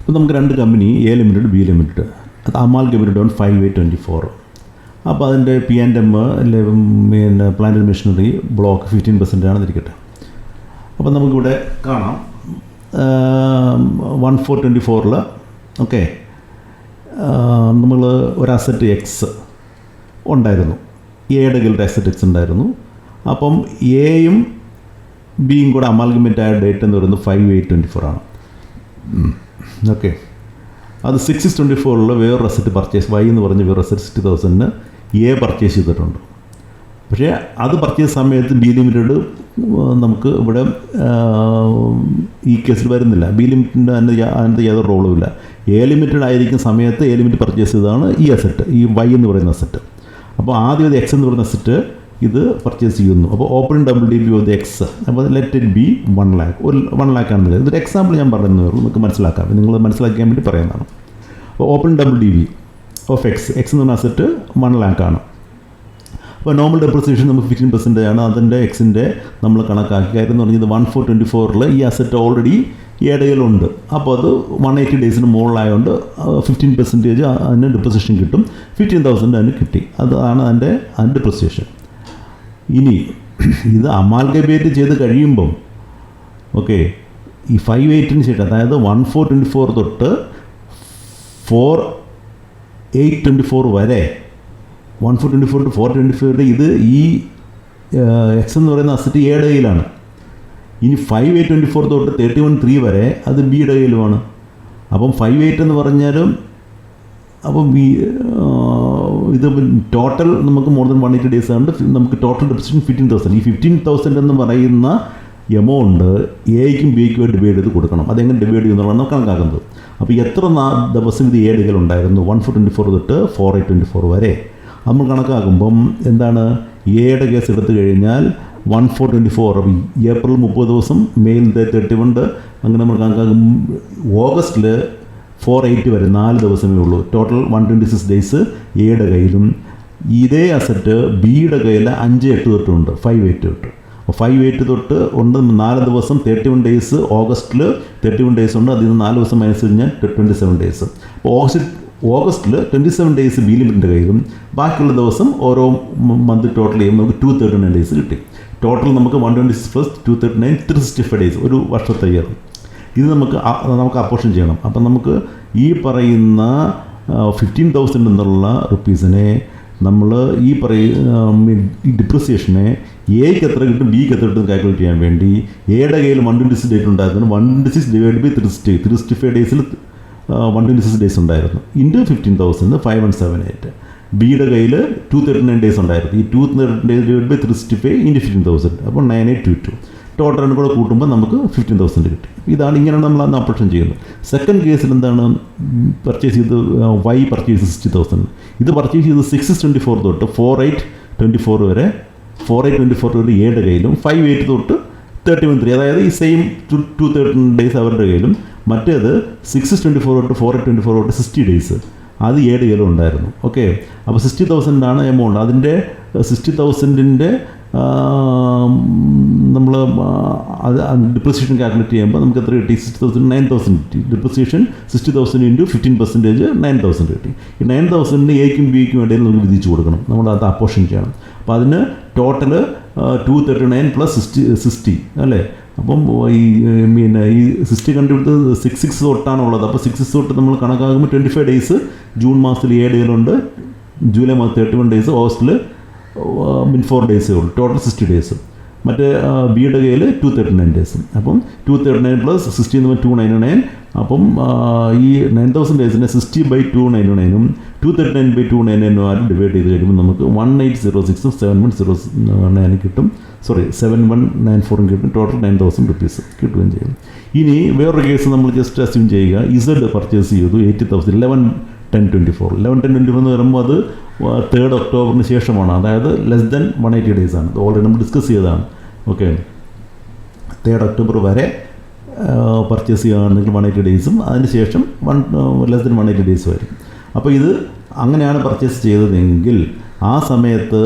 [SPEAKER 1] അപ്പോൾ നമുക്ക് 2 company A limited B limited, അത് അമാൽഗമേറ്റഡ് ഓൺ 5/8/24. അപ്പോൾ അതിൻ്റെ P&M പിന്നെ പ്ലാന്റ് ആൻഡ് മെഷീനറി ബ്ലോക്ക് 15% ആണെന്ന് ഇരിക്കട്ടെ. അപ്പോൾ നമുക്കിവിടെ കാണാം 1/4/24 ഓക്കെ, നമ്മൾ ഒരു അസറ്റ് എക്സ് ഉണ്ടായിരുന്നു, എയുടെ കയ്യിൽ അസറ്റ് എക്സ് ഉണ്ടായിരുന്നു. അപ്പം എയും ബിയും കൂടെ അമാൽഗമേറ്റ് ആയ ഡേറ്റ് എന്ന് പറയുന്നത് 5/8/24 ആണ്. ഓക്കെ, അത് 6/24 വേറൊരു അസറ്റ് പർച്ചേസ്, വൈ എന്ന് പറഞ്ഞ വേറൊരു അസറ്റ് 60,000 എ പർച്ചേസ് ചെയ്തിട്ടുണ്ട്. പക്ഷേ അത് പർച്ചേസ് സമയത്ത് ബി ലിമിറ്റഡ് നമുക്ക് ഇവിടെ ഈ കേസിൽ വരുന്നില്ല. ബി ലിമിറ്റിൻ്റെ അതിൻ്റെ യാതൊരു റോളും ഇല്ല. എ ലിമിറ്റഡ് ആയിരിക്കും സമയത്ത് എ ലിമിറ്റ് പർച്ചേസ് ചെയ്തതാണ് ഈ അസറ്റ്, ഈ വൈ എന്ന് പറയുന്ന അസറ്റ്. അപ്പോൾ ആദ്യം എക്സ് എന്ന് പറയുന്ന അസറ്റ് ഇത് പർച്ചേസ് ചെയ്യുന്നു. അപ്പോൾ opening WDV of the X, അപ്പോൾ let it be 1 lakh, 1 lakh ആണെന്നില്ല. ഇതൊരു എക്സാമ്പിൾ ഞാൻ പറയുന്നേ ഉള്ളൂ, നിങ്ങൾക്ക് മനസ്സിലാക്കാം, നിങ്ങൾ മനസ്സിലാക്കാൻ വേണ്ടി പറയുന്നതാണ്. അപ്പോൾ ഓപ്പണിംഗ് WDV ഓഫ് എക്സ് എന്ന് പറഞ്ഞ അസറ്റ് 1 lakh ആണ്. അപ്പോൾ നോർമൽ ഡെപ്രിസിയേഷൻ നമുക്ക് 15% ആണ് അതിൻ്റെ എക്സിൻ്റെ നമ്മൾ കണക്കാക്കി. കാര്യം എന്ന് പറഞ്ഞത് 1424 ഈ അസറ്റ് ഓൾറെഡി ഇടയിലുണ്ട്. അപ്പോൾ അത് 180 ഡേയ്സിന് മുകളിലായതുകൊണ്ട് 15% അതിന് ഡെപ്രിസിയേഷൻ കിട്ടും. 15,000 അതിന് കിട്ടി. അതാണ് അതിൻ്റെ ഡെപ്രിസിയേഷൻ. ഇനി ഇത് അമാൽഗമേറ്റ് ചെയ്ത് കഴിയുമ്പം ഓക്കെ ഈ 58 ശേഷം, അതായത് 1424 തൊട്ട് 4824 വരെ, 1424 to 424 ഇത് ഈ എക്സ് എന്ന് പറയുന്ന അസറ്റ് എയുടെ കയ്യിലാണ്. ഇനി 5824 തൊട്ട് 31/3 വരെ അത് ബിയുടെ കയ്യിലുമാണ്. അപ്പം 58 എന്ന് പറഞ്ഞാലും അപ്പം ഇത് ടോട്ടൽ നമുക്ക് മോർ ദൻ 180 ഡേയ്സ് ആണ്. നമുക്ക് ടോട്ടൽ ഡെപ്രിസിയേഷൻ 15,000. ഈ 15,000 എന്ന് പറയുന്ന എമൗണ്ട് എയ്ക്കും ബിക്കും ഡിവൈഡ് ചെയ്ത് കൊടുക്കണം. അതെങ്ങനെ ഡിവൈഡ് ചെയ്യുന്നതാണ് നമുക്ക് കണക്കാക്കുന്നത്. അപ്പോൾ എത്ര ദിവസം ഇത് എയുടെ കയ്യിലുണ്ടായിരുന്നു? 1424 തൊട്ട് 4824 വരെ നമ്മൾ കണക്കാക്കുമ്പം എന്താണ്, എയുടെ കേസ് എടുത്തു കഴിഞ്ഞാൽ 1424, ഏപ്രിൽ 30 ദിവസം, മെയിൽ 31, അങ്ങനെ നമ്മൾ കണക്കാക്കും. ഓഗസ്റ്റിൽ 480 വരെ 4 ദിവസമേ ഉള്ളൂ. ടോട്ടൽ 126 ഡേയ്സ് എയുടെ കയ്യിലും. ഇതേ അസറ്റ് ബിയുടെ കയ്യിൽ 5-8 തൊട്ടുണ്ട്, 5-8 തൊട്ട്. 5-8 തൊട്ട് ഉണ്ട് 4 ദിവസം, 31 ഡേയ്സ്. ഓഗസ്റ്റിൽ 31 ഡേയ്സ് ഉണ്ട്. അതിൽ നിന്ന് 4 ദിവസം മൈനസ് കഴിഞ്ഞാൽ 27 ഡേയ്സ്. അപ്പോൾ ഓഗസ്റ്റിൽ 27 ഡേയ്സ് ബി ലിമിറ്റിൻ്റെ കയ്യിലും, ബാക്കിയുള്ള ദിവസം ഓരോ മന്ത് ടോട്ടൽ ചെയ്യുമ്പോൾ നമുക്ക് 239 ഡേയ്സ് കിട്ടി. ടോട്ടൽ നമുക്ക് 126 പ്ലസ് 239, 365 ഡേയ്സ്, ഒരു വർഷത്തെ ഇയർ. ഇത് നമുക്ക് അപ്പോർഷൻ ചെയ്യണം. അപ്പം നമുക്ക് ഈ പറയുന്ന 15,000 എന്നുള്ള റുപ്പീസിനെ നമ്മൾ ഈ ഡിപ്രിസിയേഷനെ എക്ക് എത്ര കിട്ടും ബിക്ക് എത്ര കിട്ടും കാൽക്കുലേറ്റ് ചെയ്യാൻ വേണ്ടി എയുടെ കയ്യിൽ 126 ഡേറ്റ് ഉണ്ടായിരുന്നു. 126 ഡിവൈഡ് ബൈ 365 ഡേയ്സിൽ 126 ഡേയ്സ് ഉണ്ടായിരുന്നു. ഇൻറ്റു 15,000 5178. ബിയുടെ കയ്യിൽ 239 ഡേയ്സ് ഉണ്ടായിരുന്നു. ഈ 239 ഡേയ്സ് ഡിവൈഡ് ബൈ 365 ഇൻറ്റു 15,000, അപ്പോൾ 9822. ടോട്ടലിനും കൂടെ കൂട്ടുമ്പോൾ നമുക്ക് 15,000 കിട്ടി. ഇതാണ്, ഇങ്ങനെയാണ് നമ്മൾ അന്ന് ഓപ്പറേഷൻ ചെയ്യുന്നത്. സെക്കൻഡ് കേസിൽ എന്താണ്, പർച്ചേസ് ചെയ്ത് വൈ പർച്ചേസ് 60,000. ഇത് പർച്ചേസ് ചെയ്ത് 6/24 തൊട്ട് 4/8/24 വരെ, 4/8/24 വരെ എയുടെ കയ്യിലും, 5/8 തൊട്ട് 31/3, അതായത് ഈ സെയിം 213 ഡേയ്സ് അവരുടെ കയ്യിലും. മറ്റേത് 6/24 തൊട്ട് 4/8/24 തൊട്ട് 60 ഡേയ്സ് അത് എയുടെ കയ്യിലും ഉണ്ടായിരുന്നു. ഓക്കെ, അപ്പോൾ 60,000 ആണ് എമൗണ്ട്. അതിൻ്റെ 60,000-ൻ്റെ നമ്മൾ അത് ഡിപ്രിസിയേഷൻ കാൽക്കുലേറ്റ് ചെയ്യുമ്പോൾ നമുക്ക് എത്ര കിട്ടി? 60,000 9,000 കിട്ടി. ഡിപ്രിസിയേഷൻ 60,000 ഇൻറ്റു 15% 9,000 കിട്ടി. ഈ 9,000 എയ്ക്കും ബിക്കും ഇടയിൽ നമുക്ക് വിധിച്ചു കൊടുക്കണം. നമ്മൾ അത് അപ്പോർഷൻ ചെയ്യണം. അപ്പോൾ അതിന് ടോട്ടൽ 239 പ്ലസ് 60 അല്ലേ. അപ്പം ഈ 60 കണ്ടുപിടുത്തത് 66 തൊട്ടാണുള്ളത്. അപ്പോൾ 66 തൊട്ട് നമ്മൾ കണക്കാക്കുമ്പോൾ 25 ഡേയ്സ് ജൂൺ മാസത്തിൽ 7 ഡേയ്സിലുണ്ട്, ജൂലൈ മാസത്തിൽ 31 ഡേയ്സ്, ഓഗസ്റ്റിൽ 4 ഡേയ്സേ ഉള്ളൂ. Total 60 days. മറ്റേ ബിയുടെ കയ്യിൽ 239 ഡേയ്സ്. അപ്പം 239 പ്ലസ് 60 എന്ന് പറഞ്ഞാൽ 299. അപ്പം ഈ 9,000 ഡേയ്സിനെ 60/299 239/299 ഡിവൈഡ് ചെയ്ത് കഴിയുമ്പോൾ നമുക്ക് 1806 7109 കിട്ടും. 7194 കിട്ടും. ടോട്ടൽ 9,000 റുപ്പീസ് കിട്ടുകയും ചെയ്യും. ഇനി വേറൊരു കേസ് നമ്മൾ ജസ്റ്റ് അസ്യൂം ചെയ്യുക. ഇസഡ് പർച്ചേസ് ചെയ്തു 80,000 11/10/24. 11/10/24 എന്ന് പറയുമ്പോൾ അത് 3rd ഒക്ടോബറിന് ശേഷമാണ്. അതായത് ലെസ് ദൻ 180 ഡേയ്സ് ആണ്. ഓൾറെഡി നമ്മൾ ഡിസ്കസ് ചെയ്തതാണ്. ഓക്കെ, 3rd ഒക്ടോബർ വരെ പർച്ചേസ് ചെയ്യുകയാണെങ്കിൽ 180 ഡേയ്സും അതിന് ശേഷം ലെസ് ദൻ 180 ഡേയ്സ് വരും. അപ്പോൾ ഇത് അങ്ങനെയാണ് പർച്ചേസ് ചെയ്തതെങ്കിൽ ആ സമയത്ത്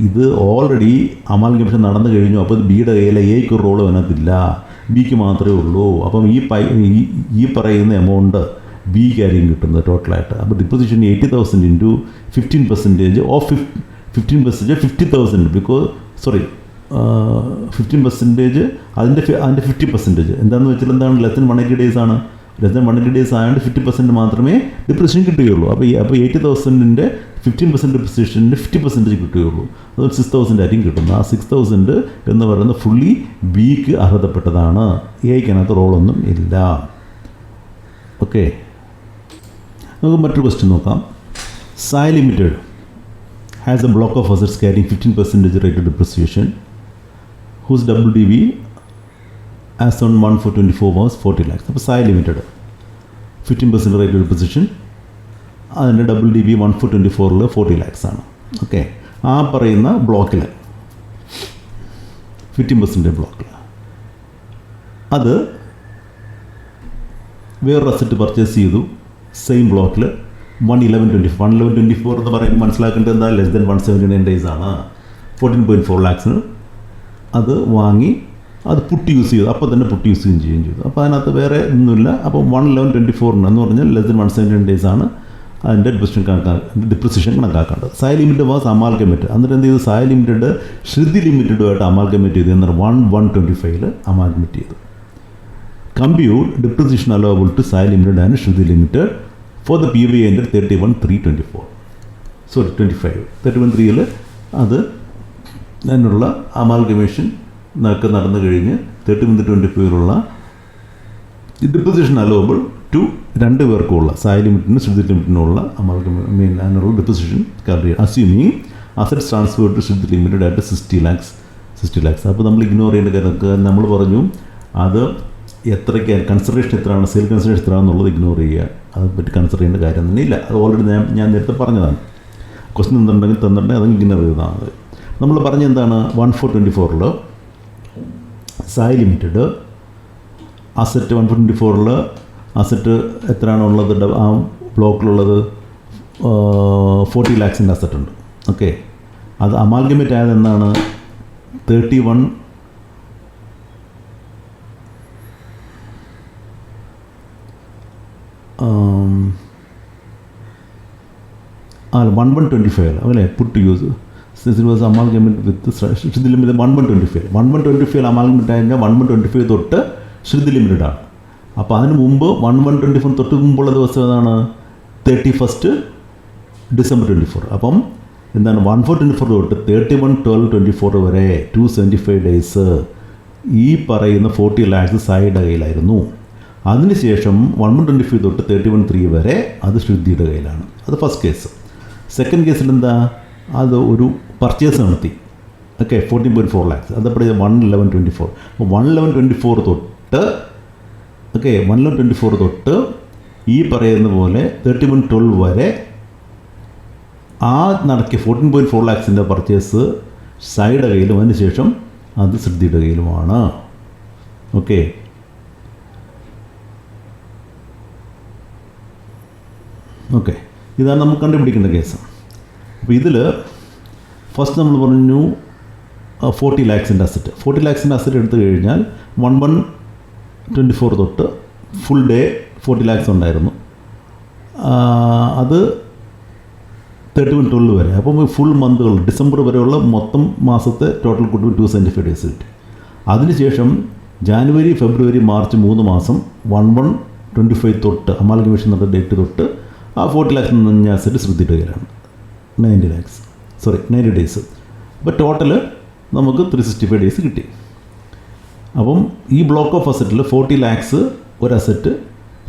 [SPEAKER 1] ഇത് ഓൾറെഡി അമാൽഗമേഷൻ നടന്നു കഴിഞ്ഞു. അപ്പോൾ ഇത് ബിയുടെ കയ്യിൽ എയ്ക്ക് ഒരു റോള് അതിനകത്തില്ല, ബിക്ക് മാത്രമേ ഉള്ളൂ. അപ്പം ഈ പറയുന്ന എമൗണ്ട് ബിക്കായിരിക്കും കിട്ടുന്നത് ടോട്ടലായിട്ട്. അപ്പോൾ ഡിപ്പോസിഷൻ 80,000 ഇൻറ്റു 15% ഓഫ് 15% 50,000 ബിക്കോസ് 15% അതിൻ്റെ 50% എന്താണെന്ന് വെച്ചാൽ എന്താണ്, ലെസ് ദൻ 180 ഡേയ്സ് ആണ്. ലെസ് ദൻ 180 ഡേയ്സ് ആയതുകൊണ്ട് 50% മാത്രമേ ഡിപ്രിസിയേഷൻ കിട്ടുകയുള്ളൂ. അപ്പോൾ 80,000-ൻ്റെ 15% ഡിപ്രിസിയേഷൻ്റെ 50% കിട്ടുകയുള്ളൂ. അത് 6,000 ആയിരിക്കും കിട്ടുന്നത്. ആ 6,000 എന്ന് പറയുന്നത് ഫുള്ളി ബിക്ക് അർഹതപ്പെട്ടതാണ്. എയ്ക്കകത്ത് റോളൊന്നും ഇല്ല. ഓക്കെ, നമുക്ക് മറ്റൊരു ക്വസ്റ്റ്യൻ നോക്കാം. Sai limited has A block of assets carrying 15% rate of depreciation whose WDV as on 1/4/24 was 40 lakhs. അപ്പോൾ Sai limited 15% rate of depreciation, അതിൻ്റെ WDV 1/4/24 40 lakhs ആണ്. ഓക്കെ, ആ പറയുന്ന ബ്ലോക്കിൽ 15% ബ്ലോക്കിൽ അത് വേറൊരു അസറ്റ് പർച്ചേസ് ചെയ്തു സെയിം ബ്ലോക്കിൽ 11124 എന്ന് പറയുമ്പോൾ മനസ്സിലാക്കേണ്ടത് എന്താ, ലെസ് ദൻ 179 days ആണ്. 14.4 lakhs അത് വാങ്ങി അത് പുട്ട് യൂസ് ചെയ്തു, അപ്പോൾ തന്നെ പുട്ട് യൂസ് ചെയ്യുകയും ചെയ്തു. അപ്പോൾ അതിനകത്ത് വേറെ ഒന്നുമില്ല. അപ്പോൾ 11124 എന്ന് പറഞ്ഞാൽ ലെസ് ദൻ 179 days ആണ് അതിൻ്റെ ഡിപ്രിസിയേഷൻ കണക്കാക്കേണ്ടത്. Sai limited was amalgamate. എന്നിട്ട് എന്ത് ചെയ്തു, സായ് ലിമിറ്റഡ് ശ്രുതി ലിമിറ്റഡുമായിട്ട് അമാൽഗമേറ്റ് ചെയ്തു. എന്നാൽ 1/125 അമാൽഗമേറ്റ് ചെയ്തു. Compute depreciation allowable to Sai limited and Shruti limited for the PVA എൻ്റെ 31/3/24 അത് അതിനുള്ള അമാൽഗമേഷൻ നടന്നു കഴിഞ്ഞ് 31/25 ഡിപ്രിസിയേഷൻ അലവബിൾ ടു 2 പേർക്കുമുള്ള സായ് ലിമിറ്റിനും ശ്രുതി ലിമിറ്റിനുള്ള അതിനുള്ള ഡിപ്രിസിയേഷൻ കവർ ചെയ്യുക. Assuming assets transfer to Shruti limited ആയിട്ട് 60 lakhs. അപ്പോൾ നമ്മൾ ഇഗ്നോർ ചെയ്യേണ്ട കാര്യം നമ്മൾ പറഞ്ഞു, അത് എത്രയ്ക്ക് കൺസിഡറേഷൻ എത്രയാണ്, സെയിൽ കൺസിഡറേഷൻ എത്രയാണെന്നുള്ളത് ഇഗ്നോർ ചെയ്യുക. അതെപ്പറ്റി കൺസിഡർ ചെയ്യേണ്ട കാര്യം തന്നെ ഇല്ല. അത് ഓൾറെഡി ഞാൻ നേരത്തെ പറഞ്ഞതാണ്. ക്വസ്റ്റ്യൻ തന്നിട്ടുണ്ടെങ്കിൽ അത് ഇഗ്നോർ ചെയ്തതാണ്. നമ്മൾ പറഞ്ഞ എന്താണ്, 1/4/24 സായ് ലിമിറ്റഡ് അസറ്റ് 1/4/24 അസറ്റ് എത്രയാണുള്ളത്, ആ ബ്ലോക്കിലുള്ളത് 40 lakhs അസറ്റ് ഉണ്ട്. ഓക്കെ, അത് അമാൽഗമേറ്റ് ആയത് എന്നാണ് 31 1/125 അല്ലേ, put use was amalgamate with Shruti limited 1/125 amalgamate ആയതിൻ്റെ 1/125 തൊട്ട് ശ്രുതി ലിമിറ്റഡാണ്. അപ്പോൾ അതിന് മുമ്പ് 1/125 തൊട്ട് മുമ്പുള്ള ദിവസം ഏതാണ്, 31st December 24. അപ്പം എന്താണ് 1/4/24 തൊട്ട് 31/12/24 വരെ 275 days ഈ പറയുന്ന 40 lakhs സായിയുടെ കയ്യിലായിരുന്നു. അതിനുശേഷം 1/125 തൊട്ട് 31/3 വരെ അത് ശ്രുതിയുടെ കയ്യിലാണ്. അത് ഫസ്റ്റ് കേസ്. സെക്കൻഡ് കേസിൽ എന്താ, അത് ഒരു പർച്ചേസ് നടത്തി. Okay, 14.4 lakhs. അതപ്പോഴേ 1/11/24. അപ്പോൾ 1/11/24 തൊട്ട് 1/11/24 തൊട്ട് ഈ പറയുന്ന പോലെ 31/12 വരെ ആ നടക്കിയ 14.4 lakhs പർച്ചേസ് സായിയുടെ കയ്യിലും അതിനുശേഷം അത് ശ്രുതിയുടെ കയ്യിലുമാണ്. ഓക്കെ, ഇതാണ് നമുക്ക് കണ്ടുപിടിക്കേണ്ട കേസ്. അപ്പോൾ ഇതിൽ ഫസ്റ്റ് നമ്മൾ പറഞ്ഞു 40 lakhs അസറ്റ്. 40 lakhs അസറ്റ് എടുത്തു കഴിഞ്ഞാൽ 1/124 തൊട്ട് ഫുൾ ഡേ 40 lakhs ഉണ്ടായിരുന്നു. അത് 31/12 വരെ. അപ്പം ഫുൾ മന്തുകൾ ഡിസംബർ വരെയുള്ള മൊത്തം മാസത്തെ ടോട്ടൽ കൂട്ടി 275 days കിട്ടി. അതിനുശേഷം ജാനുവരി, ഫെബ്രുവരി, മാർച്ച് 3 മാസം 1/125 തൊട്ട് അമാൽഗമേഷൻ എന്ന ഡേറ്റ് തൊട്ട് ആ 40 lakhs എന്ന് പറഞ്ഞ അസറ്റ് ശ്രുതിയുടെ കയ്യിലാണ്. 90 days. അപ്പോൾ ടോട്ടൽ നമുക്ക് 365 days കിട്ടി. അപ്പം ഈ ബ്ലോക്ക് ഓഫ് അസറ്റിൽ 40 lakhs ഒരു അസറ്റ്,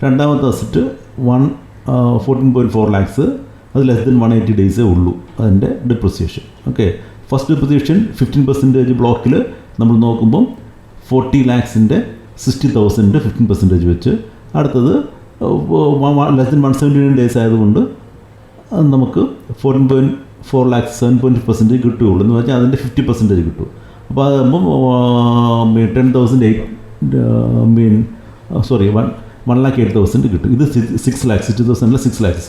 [SPEAKER 1] രണ്ടാമത്തെ അസറ്റ് 14.4 lakhs, അത് ലെസ് ദൻ 180 days ഉള്ളൂ അതിൻ്റെ ഡിപ്രിസിയേഷൻ. ഓക്കെ, ഫസ്റ്റ് ഡിപ്രിസിയേഷൻ 15% ബ്ലോക്കിൽ നമ്മൾ നോക്കുമ്പം 40 lakhs 60,000 15% വെച്ച്, അടുത്തത് ലെസ് ദൻ 179 days ആയതുകൊണ്ട് നമുക്ക് 14.4 lakhs 7.5% കിട്ടുകയുള്ളൂ. എന്ന് വെച്ചാൽ അതിൻ്റെ 50% കിട്ടും. അപ്പോൾ അതാകുമ്പം 1,08,000 കിട്ടും. ഇത് 6 lakhs 60,000 6 lakhs.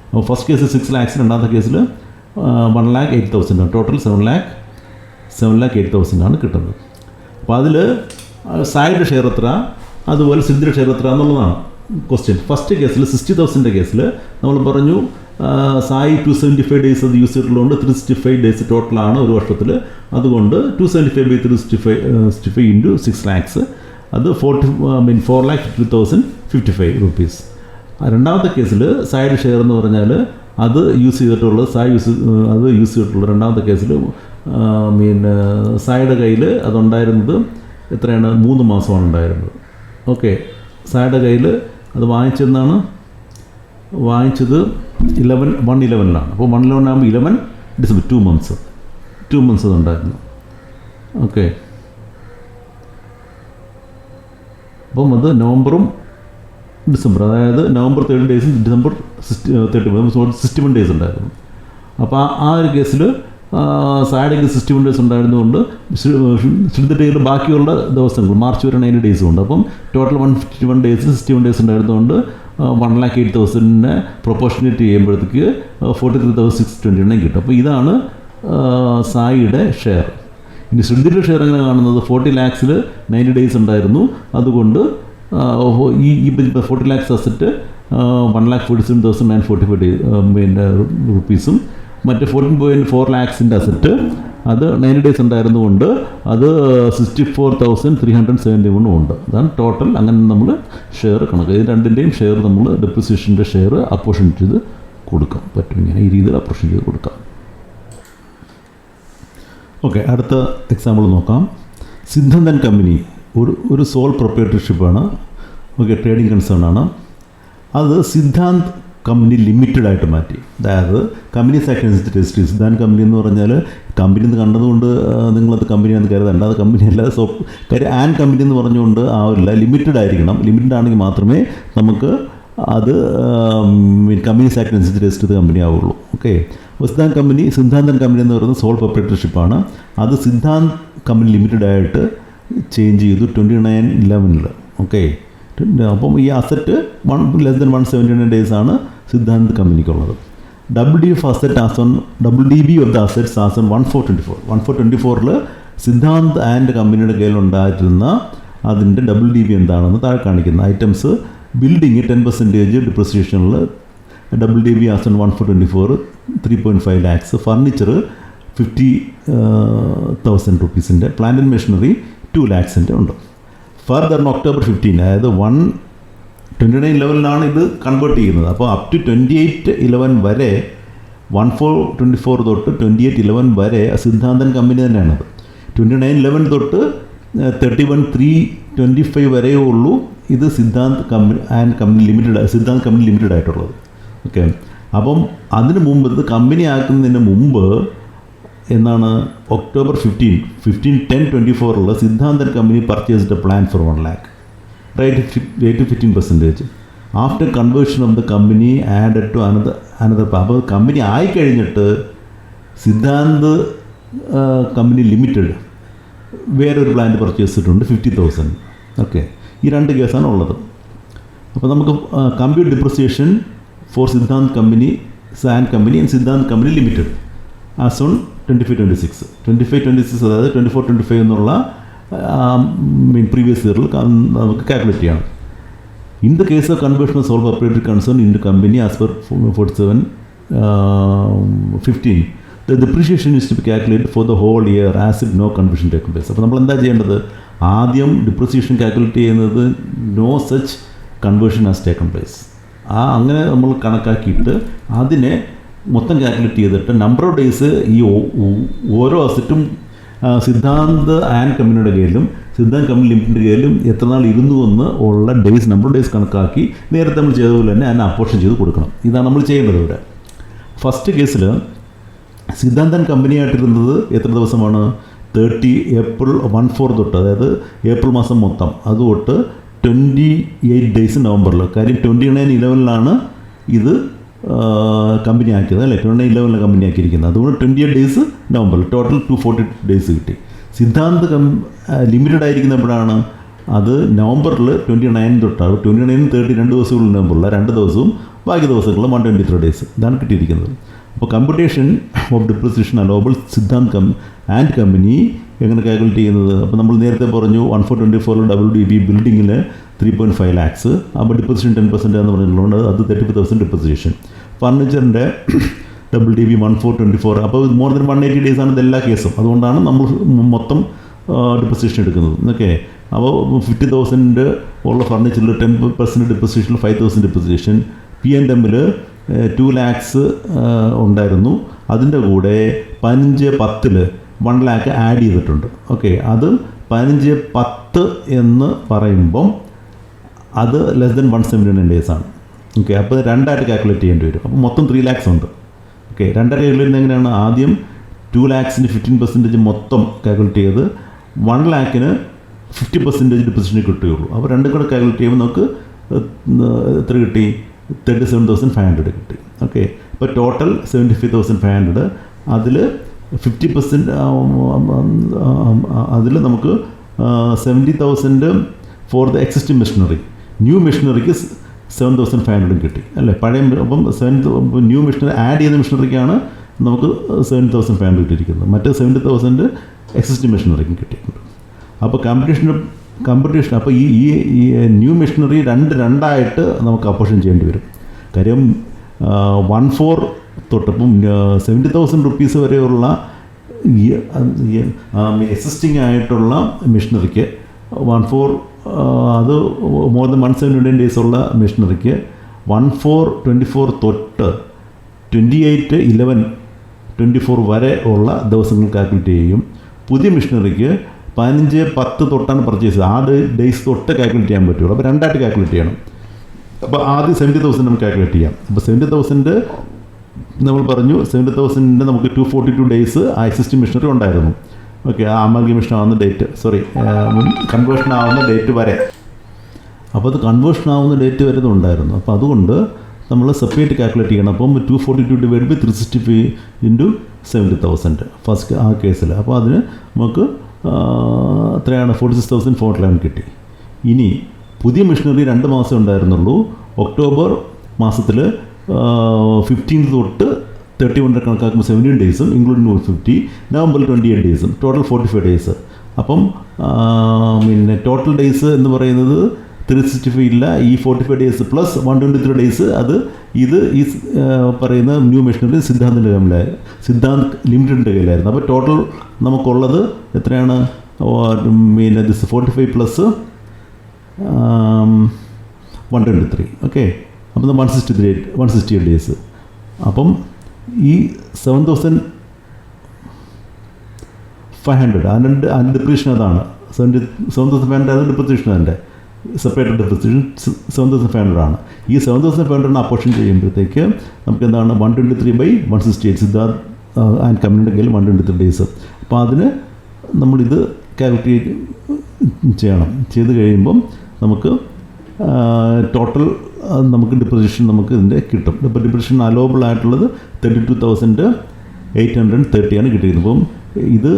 [SPEAKER 1] അപ്പോൾ ഫസ്റ്റ് കേസ് 6 lakhs, രണ്ടാമത്തെ കേസിൽ 1,08,000 ടോട്ടൽ 7,08,000 ആണ് കിട്ടുന്നത്. അപ്പോൾ അതിൽ സായിയുടെ ഷെയർ എത്ര, അതുപോലെ സിദ്ധിയുടെ ഷെയർ എത്ര എന്നുള്ളതാണ് ക്വസ്റ്റ്യൻ. ഫസ്റ്റ് കേസിൽ 60,000 കേസിൽ നമ്മൾ പറഞ്ഞു സായി 275 days അത് യൂസ് ചെയ്തിട്ടുള്ളതുകൊണ്ട് 365 days ടോട്ടലാണ് ഒരു വർഷത്തിൽ. അതുകൊണ്ട് 275/365 ഇൻറ്റു 6 lakhs, അത് 4,50,55 rupees. രണ്ടാമത്തെ കേസിൽ സായിയുടെ ഷെയർ എന്ന് പറഞ്ഞാൽ അത് യൂസ് ചെയ്തിട്ടുള്ളത് രണ്ടാമത്തെ കേസിൽ സായിയുടെ കയ്യിൽ അതുണ്ടായിരുന്നത് എത്രയാണ്, 3 മാസമാണ് ഉണ്ടായിരുന്നത്. ഓക്കെ, സായിയുടെ കയ്യിൽ അത് വാങ്ങിച്ചത് 1/11 അപ്പോൾ 1/11 ആകുമ്പോൾ 11 December 2 months അതുണ്ടായിരുന്നു. ഓക്കെ, അപ്പം അത് നവംബറും ഡിസംബർ, അതായത് നവംബർ 30 days, ഡിസംബർ 61 days ഉണ്ടായിരുന്നു. അപ്പോൾ ആ ഒരു കേസിൽ സായിഡയ്ക്ക് 61 days ഉണ്ടായിരുന്നതുകൊണ്ട് ശ്രുതിയുടെ ബാക്കിയുള്ള ദിവസങ്ങൾ മാർച്ച് വരെ 90 days ഉണ്ട്. അപ്പം ടോട്ടൽ 151 days 61 days ഉണ്ടായിരുന്നതുകൊണ്ട് 1,08,000 പ്രൊപ്പോർഷനേറ്റ് ചെയ്യുമ്പോഴത്തേക്ക് 43,620 കിട്ടും. അപ്പോൾ ഇതാണ് സായിയുടെ ഷെയർ. ഇനി ശ്രുതിയുടെ ഷെയർ എങ്ങനെ കാണുന്നത്? 40 lakhs 90 days ഉണ്ടായിരുന്നു. അതുകൊണ്ട് ഈ 40 lakhs അസറ്റ് 1,47,945 rupees മറ്റേ 14.4 lakhs അസറ്റ് അത് 90 days ഉണ്ടായിരുന്നുകൊണ്ട് അത് 64,371 ഉണ്ട്. അതാണ് ടോട്ടൽ. അങ്ങനെ നമ്മൾ ഷെയർ കണക്ക് ഇത് രണ്ടിൻ്റെയും ഷെയർ നമ്മൾ ഡെപ്രിസിയേഷൻ്റെ ഷെയർ അപ്പോർഷൻ ചെയ്ത് കൊടുക്കാം. പറ്റും ഇങ്ങനെ ഈ രീതിയിൽ അപ്പോർഷൻ ചെയ്ത് കൊടുക്കാം. ഓക്കെ, അടുത്ത എക്സാമ്പിൾ നോക്കാം. സിദ്ധാന്തൻ കമ്പനി ഒരു സോൾ പ്രൊപ്രൈറ്റർഷിപ്പാണ്. ഓക്കെ, ട്രേഡിംഗ് കൺസേൺ ആണ്. അത് സിദ്ധാന്ത് കമ്പനി ലിമിറ്റഡ് ആയിട്ട് മാറ്റി. അതായത് കമ്പനീസ് ആക്ട് അനുസരിച്ച് രജിസ്റ്റർ. സിദ്ധാന്ത് കമ്പനി എന്ന് പറഞ്ഞാൽ കമ്പനി എന്ന് കണ്ടതുകൊണ്ട് നിങ്ങളത് കമ്പനിയാണെന്ന് കരുതണ്ട. അത് കമ്പനിയല്ല. കാര്യം ആൻ കമ്പനി എന്ന് പറഞ്ഞുകൊണ്ട് ആവില്ല, ലിമിറ്റഡ് ആയിരിക്കണം. ലിമിറ്റഡ് ആണെങ്കിൽ മാത്രമേ നമുക്ക് അത് കമ്പനീസ് ആക്ട് അനുസരിച്ച് രജിസ്റ്റർ ചെയ്ത കമ്പനി ആവുള്ളൂ. ഓക്കെ, സിദ്ധാന്തൻ കമ്പനി എന്ന് പറയുന്നത് സോൾ പ്രൊപ്രൈറ്റർഷിപ്പാണ്. അത് സിദ്ധാന്ത് കമ്പനി ലിമിറ്റഡ് ആയിട്ട് ചേഞ്ച് ചെയ്തു 29/11. ഓക്കെ, അപ്പം ഈ അസറ്റ് less than 179 days ആണ് സിദ്ധാന്ത് കമ്പനിക്കുള്ളത്. WDB of the assets as on 1424 Siddhant and കമ്പനിയുടെ കയ്യിലുണ്ടായിരുന്ന അതിൻ്റെ WDB എന്താണെന്ന് താഴെ കാണിക്കുന്ന ഐറ്റംസ്. ബിൽഡിങ് 10% ഡിപ്രിസിയേഷനിൽ WDB as on 1424 3.5 lakhs. Furniture 50,000 rupees. Plant and machinery 2 lakhs ഉണ്ട്. ഫർദർ October 15, അതായത് 29/11 ഇത് കൺവേർട്ട് ചെയ്യുന്നത്. അപ്പോൾ അപ് ടു 28/11 വരെ 1424 തൊട്ട് 28/11 വരെ സിദ്ധാന്തൻ കമ്പനി തന്നെയാണത്. 29/11 തൊട്ട് 31/3/25 വരെയേ ഉള്ളൂ ഇത് സിദ്ധാന്ത് കമ്പനി ലിമിറ്റഡ് ആയിട്ടുള്ളത്. ഓക്കെ, അപ്പം അതിന് മുമ്പ് ഇത് കമ്പനി ആക്കുന്നതിന് മുമ്പ് എന്നാണ് October 15/10/24 സിദ്ധാന്തൻ company purchased a plant for 1 lakh, rate 15%. After conversion of the company added to another. അപ്പോൾ കമ്പനി ആയിക്കഴിഞ്ഞിട്ട് സിദ്ധാന്ത് കമ്പനി ലിമിറ്റഡ് വേറൊരു പ്ലാന്റ് പർച്ചേസ് ചെയ്തിട്ടുണ്ട് 50,000. ഓക്കെ, ഈ രണ്ട് കേസാണ് ഉള്ളത്. അപ്പോൾ നമുക്ക് compute depreciation for Siddhant company and Siddhant company limited as on 25-26 അതായത് 24-25 എന്നുള്ള പ്രീവിയസ് ഇയറിൽ നമുക്ക് കാൽക്കുലേറ്റ് ചെയ്യണം. In the case of conversion of sole proprietary concern in company as per 47/15 the depreciation is to be calculate for the whole year as if no conversion take place. അപ്പോൾ നമ്മൾ എന്താ ചെയ്യേണ്ടത്? ആദ്യം ഡിപ്രിസിയേഷൻ കാൽക്കുലേറ്റ് ചെയ്യുന്നത് no such conversion as taken place. അങ്ങനെ നമ്മൾ കണക്കാക്കിയിട്ട് അതിനെ മൊത്തം കാൽക്കുലേറ്റ് ചെയ്തിട്ട് നമ്പർ ഓഫ് ഡേയ്സ് ഈ ഓരോ അസറ്റും സിദ്ധാന്ത് ആൻഡ് കമ്പനിയുടെ കയ്യിലും സിദ്ധാന്ത് കമ്പനി ലിമിറ്റഡിൻ്റെ കയ്യിലും എത്ര നാൾ ഇരുന്നു എന്ന് ഉള്ള നമ്പർ ഓഫ് ഡേയ്സ് കണക്കാക്കി നേരത്തെ നമ്മൾ ചെയ്തതുപോലെ തന്നെ അതിനെ അപ്പോർഷൻ ചെയ്ത് കൊടുക്കണം. ഇതാണ് നമ്മൾ ചെയ്യേണ്ടത് ഇവിടെ. ഫസ്റ്റ് കേസിൽ സിദ്ധാന്തൻ കമ്പനിയായിട്ടിരുന്നത് എത്ര ദിവസമാണ്? 30 April 14 തൊട്ട്, അതായത് ഏപ്രിൽ മാസം മൊത്തം അത് തൊട്ട് 28 days നവംബറിൽ. കാര്യം 29/11 ഇത് കമ്പനി ആക്കിയത് അല്ലേ, 29/11 കമ്പനി ആക്കിയിരിക്കുന്നത്. അതുകൊണ്ട് 28 days നവംബറിൽ ടോട്ടൽ 240 days കിട്ടി. സിദ്ധാന്ത് ലിമിറ്റഡ് ആയിരിക്കുന്നപ്പോഴാണ് അത് നവംബറിൽ 29 തൊട്ടാണ്. 29 30 2 ദിവസങ്ങളിൽ നവംബറിൽ 2 ദിവസവും ബാക്കി ദിവസങ്ങളിൽ 123 days ഇതാണ് കിട്ടിയിരിക്കുന്നത്. അപ്പോൾ computation of depreciation allowable Siddhant and company എങ്ങനെ കാൽക്കുലേറ്റ് ചെയ്യുന്നത്? അപ്പോൾ നമ്മൾ നേരത്തെ പറഞ്ഞു 1424 WDB ബിൽഡിങ്ങിൽ 3.5 lakhs. അപ്പോൾ ഡിപ്രിസിയേഷൻ 10% എന്ന് പറഞ്ഞിട്ടുള്ളത് അത് 30,000 ഡിപ്രിസിയേഷൻ. ഫർണിച്ചറിൻ്റെ WDB 1424, അപ്പോൾ മോർ ദൻ 180 days ആണ് ഇതെല്ലാ കേസും. അതുകൊണ്ടാണ് നമ്മൾ മൊത്തം ഡിപ്രിസിയേഷൻ എടുക്കുന്നത്. ഓക്കെ, അപ്പോൾ 50,000 ഉള്ള ഫർണിച്ചറിൽ 10% ഡിപ്രിസിയേഷൻ, 5,000 ഡിപ്രിസിയേഷൻ. P&Mൽ 2 lakhs ഉണ്ടായിരുന്നു. അതിൻ്റെ കൂടെ 15/10 1 lakh ആഡ് ചെയ്തിട്ടുണ്ട്. ഓക്കെ, അത് 15/10 എന്ന് പറയുമ്പം അത് ലെസ് ദൻ 179 days ആണ്. ഓക്കെ, അപ്പോൾ 2ആയിട്ട് കാൽക്കുലേറ്റ് ചെയ്യേണ്ടി വരും. അപ്പോൾ മൊത്തം 3 lakhs ഉണ്ട്. ഓക്കെ, 2 കാൽക്കുലേറ്റ് എങ്ങനെയാണ്? ആദ്യം 2 lakhsന് 15% മൊത്തം കാൽക്കുലേറ്റ് ചെയ്ത് 1 lakhന് 50% ഡിപ്രിസിയേഷൻ കിട്ടുകയുള്ളൂ. അപ്പോൾ രണ്ടും കൂടെ കാൽക്കുലേറ്റ് ചെയ്യുമ്പോൾ നമുക്ക് എത്ര കിട്ടി? 37,500 കിട്ടി. ഓക്കെ, അപ്പോൾ ടോട്ടൽ 75,500. അതിൽ 50% അതിൽ നമുക്ക് 70,000 for the existing machinery. New മെഷീനറിക്ക് 7,500 കിട്ടി അല്ലേ. പഴയ അപ്പം ന്യൂ മെഷീനറി ആഡ് ചെയ്ത മെഷീനറിക്കാണ് നമുക്ക് 7,500 കിട്ടിയിരിക്കുന്നത്. മറ്റേ 70,000 എക്സിസ്റ്റിംഗ് മെഷീനറിക്കും കിട്ടിയിട്ടുണ്ട്. അപ്പോൾ കമ്പറ്റീഷൻ അപ്പോൾ ഈ ന്യൂ മെഷീനറി രണ്ടായിട്ട് നമുക്ക് അപ്പോർഷൻ ചെയ്യേണ്ടി വരും. കാര്യം 1/4 തൊട്ടിപ്പം 70,000 റുപ്പീസ് വരെയുള്ള എക്സിസ്റ്റിംഗ് ആയിട്ടുള്ള മെഷീനറിക്ക് 1/4 അത് മോർ ദൻ 179 ഡേയ്സ് ഉള്ള മെഷീനറിക്ക് 1/4/24 തൊട്ട് 28/11/24 വരെ ഉള്ള ദിവസങ്ങൾ കാൽക്കുലേറ്റ് ചെയ്യും. പുതിയ മെഷീനറിക്ക് 15/10 തൊട്ടാണ് പർച്ചേസ് ചെയ്തത്. ആ ഡേയ്സ് തൊട്ട് കാൽക്കുലേറ്റ് ചെയ്യാൻ പറ്റുള്ളൂ. അപ്പോൾ രണ്ടായിട്ട് കാൽക്കുലേറ്റ് ചെയ്യണം. അപ്പോൾ ആദ്യം 70,000 നമുക്ക് കാൽക്കുലേറ്റ് ചെയ്യാം. അപ്പോൾ 70,000 നമ്മൾ പറഞ്ഞു 70,000 നമുക്ക് 242 ഡേയ്സ് ആ എക്സിസ്റ്റിംഗ് മെഷീനറി ഉണ്ടായിരുന്നു. ഓക്കെ, ആ അമാൽഗമേഷൻ ആവുന്ന ഡേറ്റ് കൺവേർഷൻ ആവുന്ന ഡേറ്റ് വരെ. അപ്പോൾ അത് കൺവേർഷൻ ആവുന്ന ഡേറ്റ് വരെ ഉണ്ടായിരുന്നു. അപ്പോൾ അതുകൊണ്ട് നമ്മൾ സെപ്പറേറ്റ് കാൽക്കുലേറ്റ് ചെയ്യണം. അപ്പം 242 ഡിവൈഡ് ബൈ 365 ഇൻറ്റു 70,000 ഫസ്റ്റ് ആ കേസിൽ. അപ്പോൾ അതിന് നമുക്ക് എത്രയാണ് 46,411 കിട്ടി. ഇനി പുതിയ മെഷീനറി 2 മാസം ഉണ്ടായിരുന്നുള്ളൂ. ഒക്ടോബർ മാസത്തിൽ 15 തൊട്ട് 31 കണക്കാക്കുമ്പോൾ 17 ഡേയ്സും ഇൻക്ലൂഡിങ് 150, നവംബറിൽ 28 ഡേയ്സും, ടോട്ടൽ 45 ഡേയ്സ്. അപ്പം പിന്നെ ടോട്ടൽ ഡേയ്സ് എന്ന് പറയുന്നത് 365 ഇല്ല, ഈ 45 ഡേയ്സ് പ്ലസ് 123 ഡേയ്സ് അത് ഈ പറയുന്ന ന്യൂ മെഷീനറി സിദ്ധാന്ത് ലിമിറ്റഡിൻ്റെ കയ്യിലായിരുന്നു. അപ്പോൾ ടോട്ടൽ നമുക്കുള്ളത് എത്രയാണ്? പിന്നെ 45 പ്ലസ് 123. ഓക്കെ, അപ്പം 168 ഡേയ്സ്. അപ്പം ഈ 7,500 അതിൻ്റെ ഡിപ്രീഷൻ അതാണ്. 7,500 അത് ഡിപ്രീഷൻ അതിൻ്റെ സെപ്പറേറ്റ് ഡിപ്രീഷൻ 7,500 ആണ്. ഈ 7,500 അപ്പോർഷൻ ചെയ്യുമ്പോഴത്തേക്ക് നമുക്ക് എന്താണ് 123/168 സിദ്ധാന്ത് ആൻഡ് കമ്പനിയുടെ കയ്യിൽ 123 ഡേയ്സ്. അപ്പോൾ അതിന് നമ്മളിത് കാൽക്കുലേറ്റ് ചെയ്യണം. ചെയ്ത് കഴിയുമ്പം നമുക്ക് ടോട്ടൽ നമുക്ക് ഡിപ്രീഷൻ നമുക്ക് ഇതിൻ്റെ കിട്ടും. ഇപ്പോൾ ഡിപ്രീഷൻ അലോബിൾ ആയിട്ടുള്ളത് 32,830 ആണ് കിട്ടിയിരുന്നത്. അപ്പം ഇത്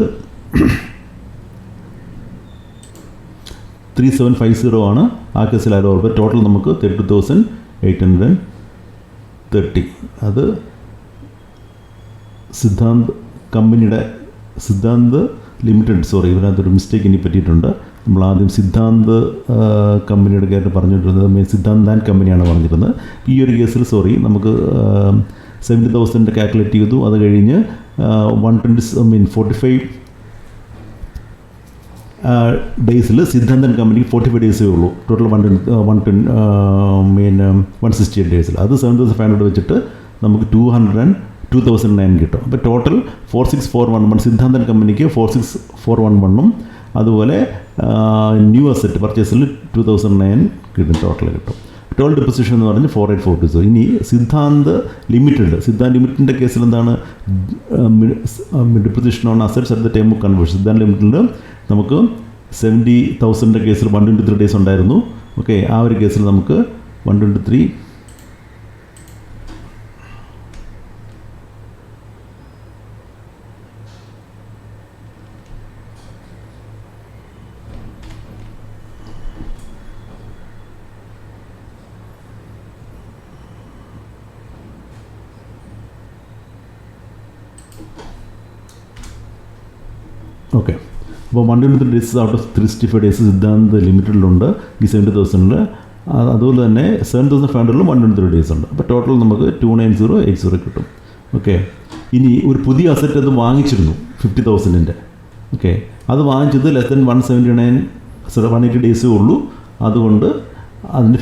[SPEAKER 1] 3750 ആണ് ആ കേസിൽ അലോബിൾ. ടോട്ടൽ നമുക്ക് 32,830. അത് സിദ്ധാന്ത് കമ്പനിയുടെ ലിമിറ്റഡ് ഇതിനകത്തൊരു മിസ്റ്റേക്ക് ഇനി പറ്റിയിട്ടുണ്ട്. നമ്മൾ ആദ്യം സിദ്ധാന്ത് കമ്പനിയുടെ കാര്യം പറഞ്ഞിട്ടിരുന്നത് സിദ്ധാന്ത് ആൻഡ് കമ്പനിയാണ് പറഞ്ഞിരുന്നത്. ഈ ഒരു കേസിൽ നമുക്ക് 70,000 കാൽക്കുലേറ്റ് ചെയ്തു. അത് കഴിഞ്ഞ് 45 ഡേയ്സിൽ സിദ്ധാന്തൻ കമ്പനിക്ക് 45 ഡേയ്സേ ഉള്ളൂ. ടോട്ടൽ 168 ഡേയ്സിൽ അത് 7,500 വെച്ചിട്ട് നമുക്ക് 2,009 കിട്ടും. അപ്പോൾ ടോട്ടൽ 46,411 സിദ്ധാന്തൻ കമ്പനിക്ക് 46,411 അതുപോലെ ന്യൂ അസറ്റ് പർച്ചേസിൽ 2,009 കിട്ടും. ടോട്ടൽ ടോട്ടൽ ഡിപ്പോസിഷൻ എന്ന് പറഞ്ഞ് 4842. ഇനി സിദ്ധാന്ത് ലിമിറ്റഡിൻ്റെ കേസിൽ എന്താണ് deposition on assets at the time of conversion. Siddhant ലിമിറ്റഡിൽ നമുക്ക് 70,000 കേസിൽ 123 ഡേയ്സ് ഉണ്ടായിരുന്നു. ഓക്കെ, ആ ഒരു കേസിൽ നമുക്ക് 123 ഓക്കെ. അപ്പോൾ 123 days out of 365 days Siddhant ലിമിറ്റഡിലുണ്ട് ഈ 70,000. അതുപോലെ തന്നെ 7,500 123 ഡേയ്സ് ഉണ്ട്. അപ്പോൾ ടോട്ടൽ നമുക്ക് 29080 കിട്ടും. ഓക്കെ, ഇനി ഒരു പുതിയ അസറ്റ് അത് വാങ്ങിച്ചിരുന്നു 50,000-ൻ്റെ. ഓക്കെ, അത് വാങ്ങിച്ചത് ലെസ് ദൻ 180 ഡേയ്സേ ഉള്ളൂ. അതുകൊണ്ട് അതിൻ്റെ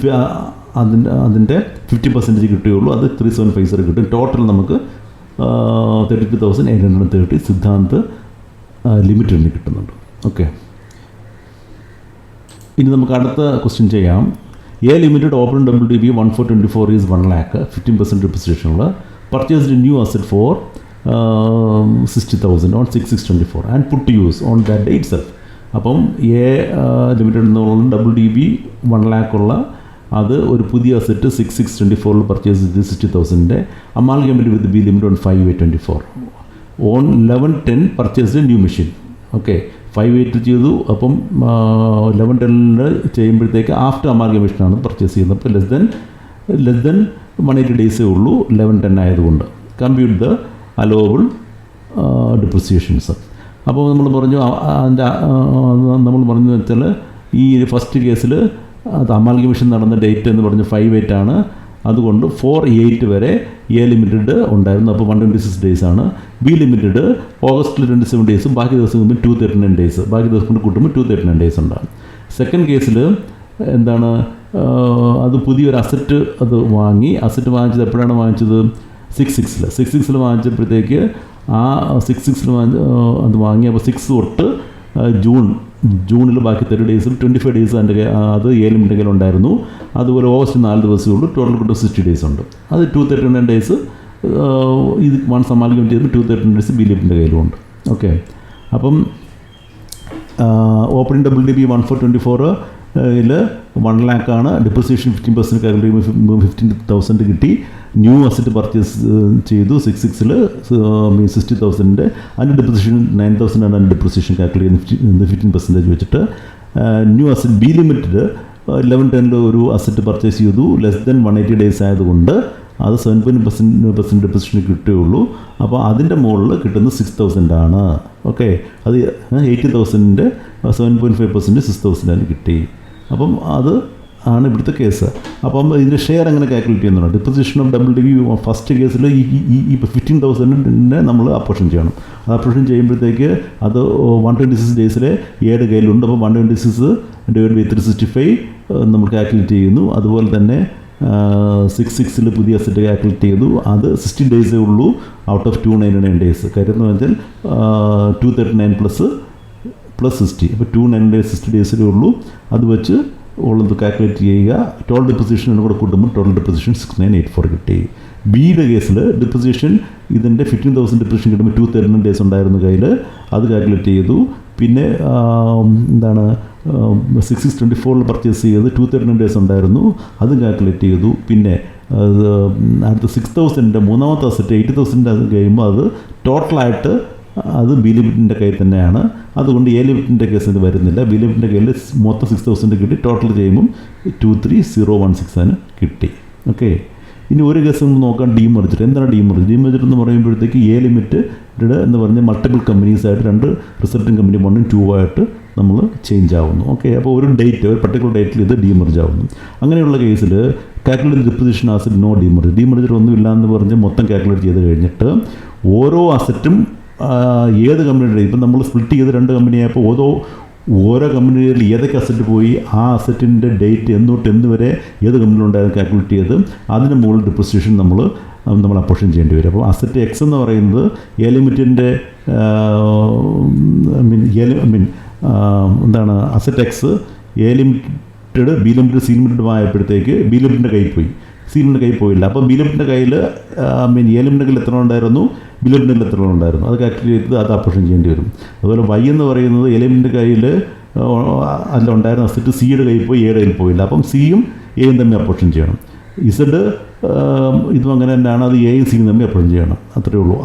[SPEAKER 1] 50% കിട്ടുകയുള്ളൂ. അത് 3750 കിട്ടും. ടോട്ടൽ നമുക്ക് 32,830 സിദ്ധാന്ത് ലിമിറ്റഡിന് കിട്ടുന്നുണ്ട്. ഓക്കെ, ഇനി നമുക്ക് അടുത്ത ക്വസ്റ്റ്യൻ ചെയ്യാം. A limited open WDB 1424 is 1 lakh 15% ഡിപ്പോസിഷനുള്ള purchased new asset for 60,000 on 6/6/24 and put to use on that day itself. അപ്പം എ ലിമിറ്റഡ് എന്നുള്ള WDB 1 lakh ഉള്ള അത് ഒരു പുതിയ അസറ്റ് 6/6/24 പർച്ചേസ് ചെയ്ത് 60,000 amalgamate with B limited on 5/8/24 on 11/10 purchased new machine. Okay, 5/8 ചെയ്തു. അപ്പം 11/10 ചെയ്യുമ്പോഴത്തേക്ക് ആഫ്റ്റർ അമാൽഗമേഷനാണ് പർച്ചേസ് ചെയ്യുന്നത്. അപ്പോൾ ലെസ് ദൻ ലെസ് ദെൻ 180 ഡേയ്സേ ഉള്ളൂ 1110 ആയതുകൊണ്ട്. Compute the allowable depreciations. അപ്പോൾ നമ്മൾ പറഞ്ഞു അതിൻ്റെ നമ്മൾ പറഞ്ഞു വെച്ചാൽ ഈ ഫസ്റ്റ് കേസിൽ അത് അമാൽഗമേഷൻ നടന്ന ഡേറ്റ് എന്ന് പറഞ്ഞ് 5/8 ആണ്. അതുകൊണ്ട് 4/8 വരെ എ ലിമിറ്റഡ് ഉണ്ടായിരുന്നു. അപ്പോൾ 126 ഡേയ്സ് ആണ്. ബി ലിമിറ്റഡ് ഓഗസ്റ്റിൽ 27 ഡേയ്സും ബാക്കി ദിവസം കൂട്ടുമ്പോൾ 239 ഡേയ്സ്, ബാക്കി ദിവസം കൊണ്ട് കൂട്ടുമ്പോൾ 239 ഡേയ്സ് ഉണ്ടാകും. സെക്കൻഡ് കേസിൽ എന്താണ്, അത് പുതിയൊരു അസറ്റ് അത് വാങ്ങി. അസറ്റ് വാങ്ങിച്ചത് എപ്പോഴാണ് വാങ്ങിച്ചത്? 6/6 വാങ്ങിച്ചപ്പോഴത്തേക്ക് ആ 6/6 അത് വാങ്ങി. അപ്പോൾ 6 തൊട്ട് ജൂണിൽ ബാക്കി 30 ഡേയ്സും 25 ഡേയ്സ് അതിൻ്റെ അത് എ ലിമിറ്റിൻ്റെ കയ്യിൽ ഉണ്ടായിരുന്നു. അതുപോലെ ഓഗസ്റ്റ് 4 ദിവസമേ ഉള്ളൂ. ടോട്ടൽ കൂട്ടം 60 ഡേയ്സ് ഉണ്ട്. അത് 239 ഡേയ്സ് ഇത് വൺസ് അമാൽഗമേറ്റ് ചെയ്യുമ്പോൾ 239 ഡേയ്സ് ബി ലിമിറ്റിൻ്റെ കയ്യിലുമുണ്ട്. ഓക്കെ, അപ്പം ഓപ്പണിംഗ് WDB 1424 1 lakh ആണ്. ഡിപ്രിസിയേഷൻ 15% കാൽക്കുലേറ്റ് ചെയ്യുമ്പോൾ 15,000 കിട്ടി. ന്യൂ അസറ്റ് പർച്ചേസ് ചെയ്തു 6/6 60,000. അതിൻ്റെ ഡിപ്രിസിയേഷൻ 9,000 ആണ്. അതിൻ്റെ ഡിപ്രിസിയേഷൻ കാൽക്കുലേറ്റ് ചെയ്യുന്നത് 15% വെച്ചിട്ട്. ന്യൂ അസറ്റ് ബി ലിമിറ്റഡ് 1110 ഒരു അസറ്റ് പർച്ചേസ് ചെയ്തു. ലെസ് ദെൻ 180 ഡേയ്സ് ആയതുകൊണ്ട് അത് 7.5% ഡിപ്രിസിയേഷൻ കിട്ടുകയുള്ളൂ. അപ്പോൾ അതിൻ്റെ മുകളിൽ കിട്ടുന്നത് 6,000 ആണ്. ഓക്കെ, അത് 80,000 7.5% 6,000 കിട്ടി. അപ്പം അത് ആണ് ഇവിടുത്തെ കേസ്. അപ്പം ഇതിൻ്റെ ഷെയർ എങ്ങനെ കാൽക്കുലേറ്റ് ചെയ്യുന്നുണ്ട്? ഡിപ്രിസിയേഷൻ ഓഫ് WDB ഫസ്റ്റ് കേസിൽ ഈ 15,000 നമ്മൾ അപ്പോർഷൻ ചെയ്യണം. അത് അപ്പോർഷൻ ചെയ്യുമ്പോഴത്തേക്ക് അത് 126 ഡേയ്സിലെ ഏഴ് കയ്യിലുണ്ട്. അപ്പോൾ 126 / 365 നമ്മൾ കാൽക്കുലേറ്റ് ചെയ്യുന്നു. അതുപോലെ തന്നെ 6/6 പുതിയ അസറ്റ് കാൽക്കുലേറ്റ് ചെയ്തു. അത് 60 ഡേയ്സേ ഉള്ളൂ ഔട്ട് ഓഫ് 299 ഡേയ്സ്. കാര്യം എന്ന് വെച്ചാൽ 239 പ്ലസ് 60, അപ്പോൾ 260 ഡേയ്സിലേ ഉള്ളൂ. അത് വെച്ച് ഉള്ളത് കാൽക്കുലേറ്റ് ചെയ്യുക. ടോട്ടൽ ഡിപ്രിസിയേഷൻ കൂടെ കൂട്ടുമ്പോൾ ടോട്ടൽ ഡിപ്രിസിയേഷൻ 6984 കിട്ടി. ബിയുടെ കേസിൽ ഡിപ്രിസിയേഷൻ ഇതിൻ്റെ 15,000 ഡിപ്രിസിയേഷൻ കിട്ടുമ്പോൾ 239 ഡേയ്സ് ഉണ്ടായിരുന്നു കയ്യിൽ. അത് കാൽക്കുലേറ്റ് ചെയ്തു. പിന്നെ എന്താണ് 6/6/24 പർച്ചേസ് ചെയ്ത് 239 ഡേയ്സ് ഉണ്ടായിരുന്നു. അത് കാൽക്കുലേറ്റ് ചെയ്തു. പിന്നെ അടുത്ത 6,000 മൂന്നാമത്തെ അസറ്റ് 80,000 അത് കഴിയുമ്പോൾ അത് ടോട്ടലായിട്ട് അത് ബി ലിമിറ്റിൻ്റെ കയ്യിൽ തന്നെയാണ്. അതുകൊണ്ട് എ ലിമിറ്റിൻ്റെ കേസിൽ വരുന്നില്ല. ബി ലിമിറ്റിൻ്റെ കയ്യിൽ മൊത്തം 6,000 കിട്ടി. ടോട്ടൽ ചെയ്യുമ്പം 23,016 കിട്ടി. ഓക്കെ, ഇനി ഒരു കേസ് നമ്മൾ നോക്കാം. ഡീമർജർ. എന്താണ് ഡീമർജർ? ഡീമർജർ എന്ന് പറയുമ്പോഴത്തേക്ക് എ ലിമിറ്റഡ് എന്ന് പറഞ്ഞാൽ മൾട്ടിപ്പിൾ കമ്പനീസായിട്ട് 2 റിസൾട്ടിങ് കമ്പനി 1 ഉം 2 ആയിട്ട് നമ്മൾ ചേഞ്ച് ആവുന്നു. ഓക്കെ, അപ്പോൾ ഒരു പർട്ടിക്കുലർ ഡേറ്റിൽ ഇത് ഡീമർജ് ആവുന്നു. അങ്ങനെയുള്ള കേസിൽ calculate depreciation asset no demerge. Demerger ഒന്നും ഇല്ലയെന്ന് പറഞ്ഞ് മൊത്തം കാൽക്കുലേറ്റ് ചെയ്ത് കഴിഞ്ഞിട്ട് ഓരോ അസറ്റും ഏത് കമ്പനിയുടെ, ഇപ്പം നമ്മൾ സ്പ്ലിറ്റ് ചെയ്ത് 2 കമ്പനിയായപ്പോൾ ഓരോ കമ്പനിയിൽ ഏതൊക്കെ അസറ്റ് പോയി ആ അസറ്റിൻ്റെ ഡേറ്റ് എന്ന് വരെ ഏത് കമ്പനിയിലുണ്ടായിരുന്നു കാൽക്കുലേറ്റ് ചെയ്ത് അതിന് മുകളിൽ ഡിപ്രിസിയേഷൻ നമ്മൾ അപ്പോർഷൻ ചെയ്യേണ്ടി വരും. അപ്പോൾ അസറ്റ് എക്സ് എന്ന് പറയുന്നത് എ ലിമിറ്റിൻ്റെ എന്താണ് asset X A limited B limited C limited ആയപ്പോഴത്തേക്ക് ബി ലിമിറ്റിൻ്റെ കയ്യിൽ പോയി. സി ലിമിറ്റിൻ്റെ കയ്യിൽ പോയില്ല. അപ്പോൾ ബി ലിമിറ്റിൻ്റെ കയ്യിൽ എ ലിമിറ്റിൻ്റെ കയ്യിൽ എത്ര ഉണ്ടായിരുന്നു, ബി ലിമിറ്റിൻ്റെ എത്ര ഉണ്ടായിരുന്നു, അത് കാൽക്കുലേറ്റ് ചെയ്ത് അത് അപ്പോർഷൻ ചെയ്യേണ്ടി വരും. അതുപോലെ വൈ എന്ന് പറയുന്നത് എ ലിമിറ്റിൻ്റെ കയ്യിൽ അതിലുണ്ടായിരുന്ന അസറ്റ് സിയുടെ കയ്യിൽ പോയി, എയുടെ കയ്യിൽ പോയില്ല. അപ്പം സിയും എയും തമ്മിൽ അപ്പോർഷൻ ചെയ്യണം. ഇസഡ് ഇതും അങ്ങനെ തന്നെയാണ്. അത് എയും സിയും തമ്മിൽ അപ്പോർഷൻ ചെയ്യണം. അത്രയേ ഉള്ളൂ.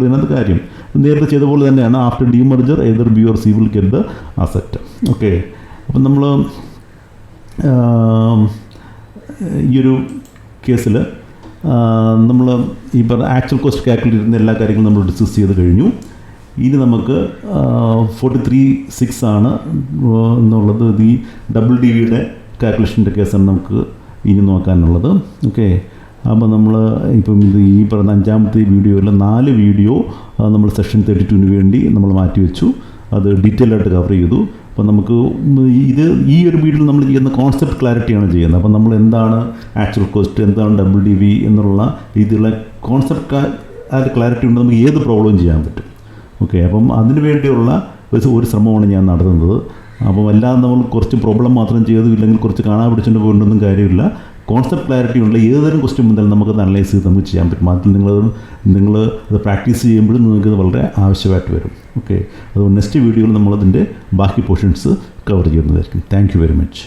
[SPEAKER 1] ഇതിനകത്ത് കാര്യം നേരത്തെ ചെയ്ത പോലെ തന്നെയാണ്. After demerger either B or C will get the asset. Okay, അപ്പം നമ്മൾ ഈ ഒരു കേസിൽ നമ്മൾ ഈ പറഞ്ഞ ആക്ച്വൽ കോസ്റ്റ് കാൽക്കുലേറ്റ് ചെയ്യുന്ന എല്ലാ കാര്യങ്ങളും നമ്മൾ ഡിസ്കസ് ചെയ്ത് കഴിഞ്ഞു. ഇനി നമുക്ക് 43.6 ആണ് എന്നുള്ളത് ഈ WDBയുടെ കാൽക്കുലേഷൻ്റെ കേസാണ് നമുക്ക് ഇനി നോക്കാനുള്ളത്. ഓക്കെ, അപ്പോൾ നമ്മൾ ഇപ്പം ഈ പറഞ്ഞ 5ാമത്തെ വീഡിയോയിൽ 4 വീഡിയോ നമ്മൾ സെഷൻ 32 വേണ്ടി നമ്മൾ മാറ്റിവെച്ചു. അത് ഡീറ്റെയിൽ ആയിട്ട് കവർ ചെയ്തു. അപ്പോൾ നമുക്ക് ഈ ഒരു വീഡിയോയിൽ നമ്മൾ ചെയ്യുന്ന കോൺസെപ്റ്റ് ക്ലാരിറ്റിയാണ് ചെയ്യുന്നത്. അപ്പോൾ നമ്മൾ എന്താണ് ആക്ച്വൽ കോസ്റ്റ്, എന്താണ് WDB എന്നുള്ള രീതിയിലുള്ള കോൺസെപ്റ്റ് ക്ലാരിറ്റി ഉണ്ട്. നമുക്ക് ഏത് പ്രോബ്ലം ചെയ്യാൻ പറ്റും. ഓക്കെ, അപ്പം അതിനു വേണ്ടിയുള്ള ഒരു ശ്രമമാണ് ഞാൻ നടത്തുന്നത്. അപ്പം എല്ലാം നമ്മൾ കുറച്ച് പ്രോബ്ലം മാത്രം ചെയ്തു ഇല്ലെങ്കിൽ കുറച്ച് കാണാൻ പിടിച്ചുകൊണ്ട് പോകേണ്ടൊന്നും കാര്യമില്ല. കോൺസെപ്റ്റ് ക്ലാരിറ്റി ഉള്ള ഏതൊരു ക്വസ്റ്റ്യൻ മുതൽ നമുക്കത് അനലൈസ് ചെയ്ത് നമുക്ക് ചെയ്യാൻ പറ്റും. അതിൽ നിങ്ങൾ അത് പ്രാക്ടീസ് ചെയ്യുമ്പോഴും നിങ്ങൾക്കത് വളരെ ആവശ്യമായിട്ട് വരും. ഓക്കെ, അതുകൊണ്ട് നെക്സ്റ്റ് വീഡിയോയിൽ നമ്മളതിൻ്റെ ബാക്കി പോർഷൻസ് കവർ ചെയ്യുന്നതായിരിക്കും. Thank you very much.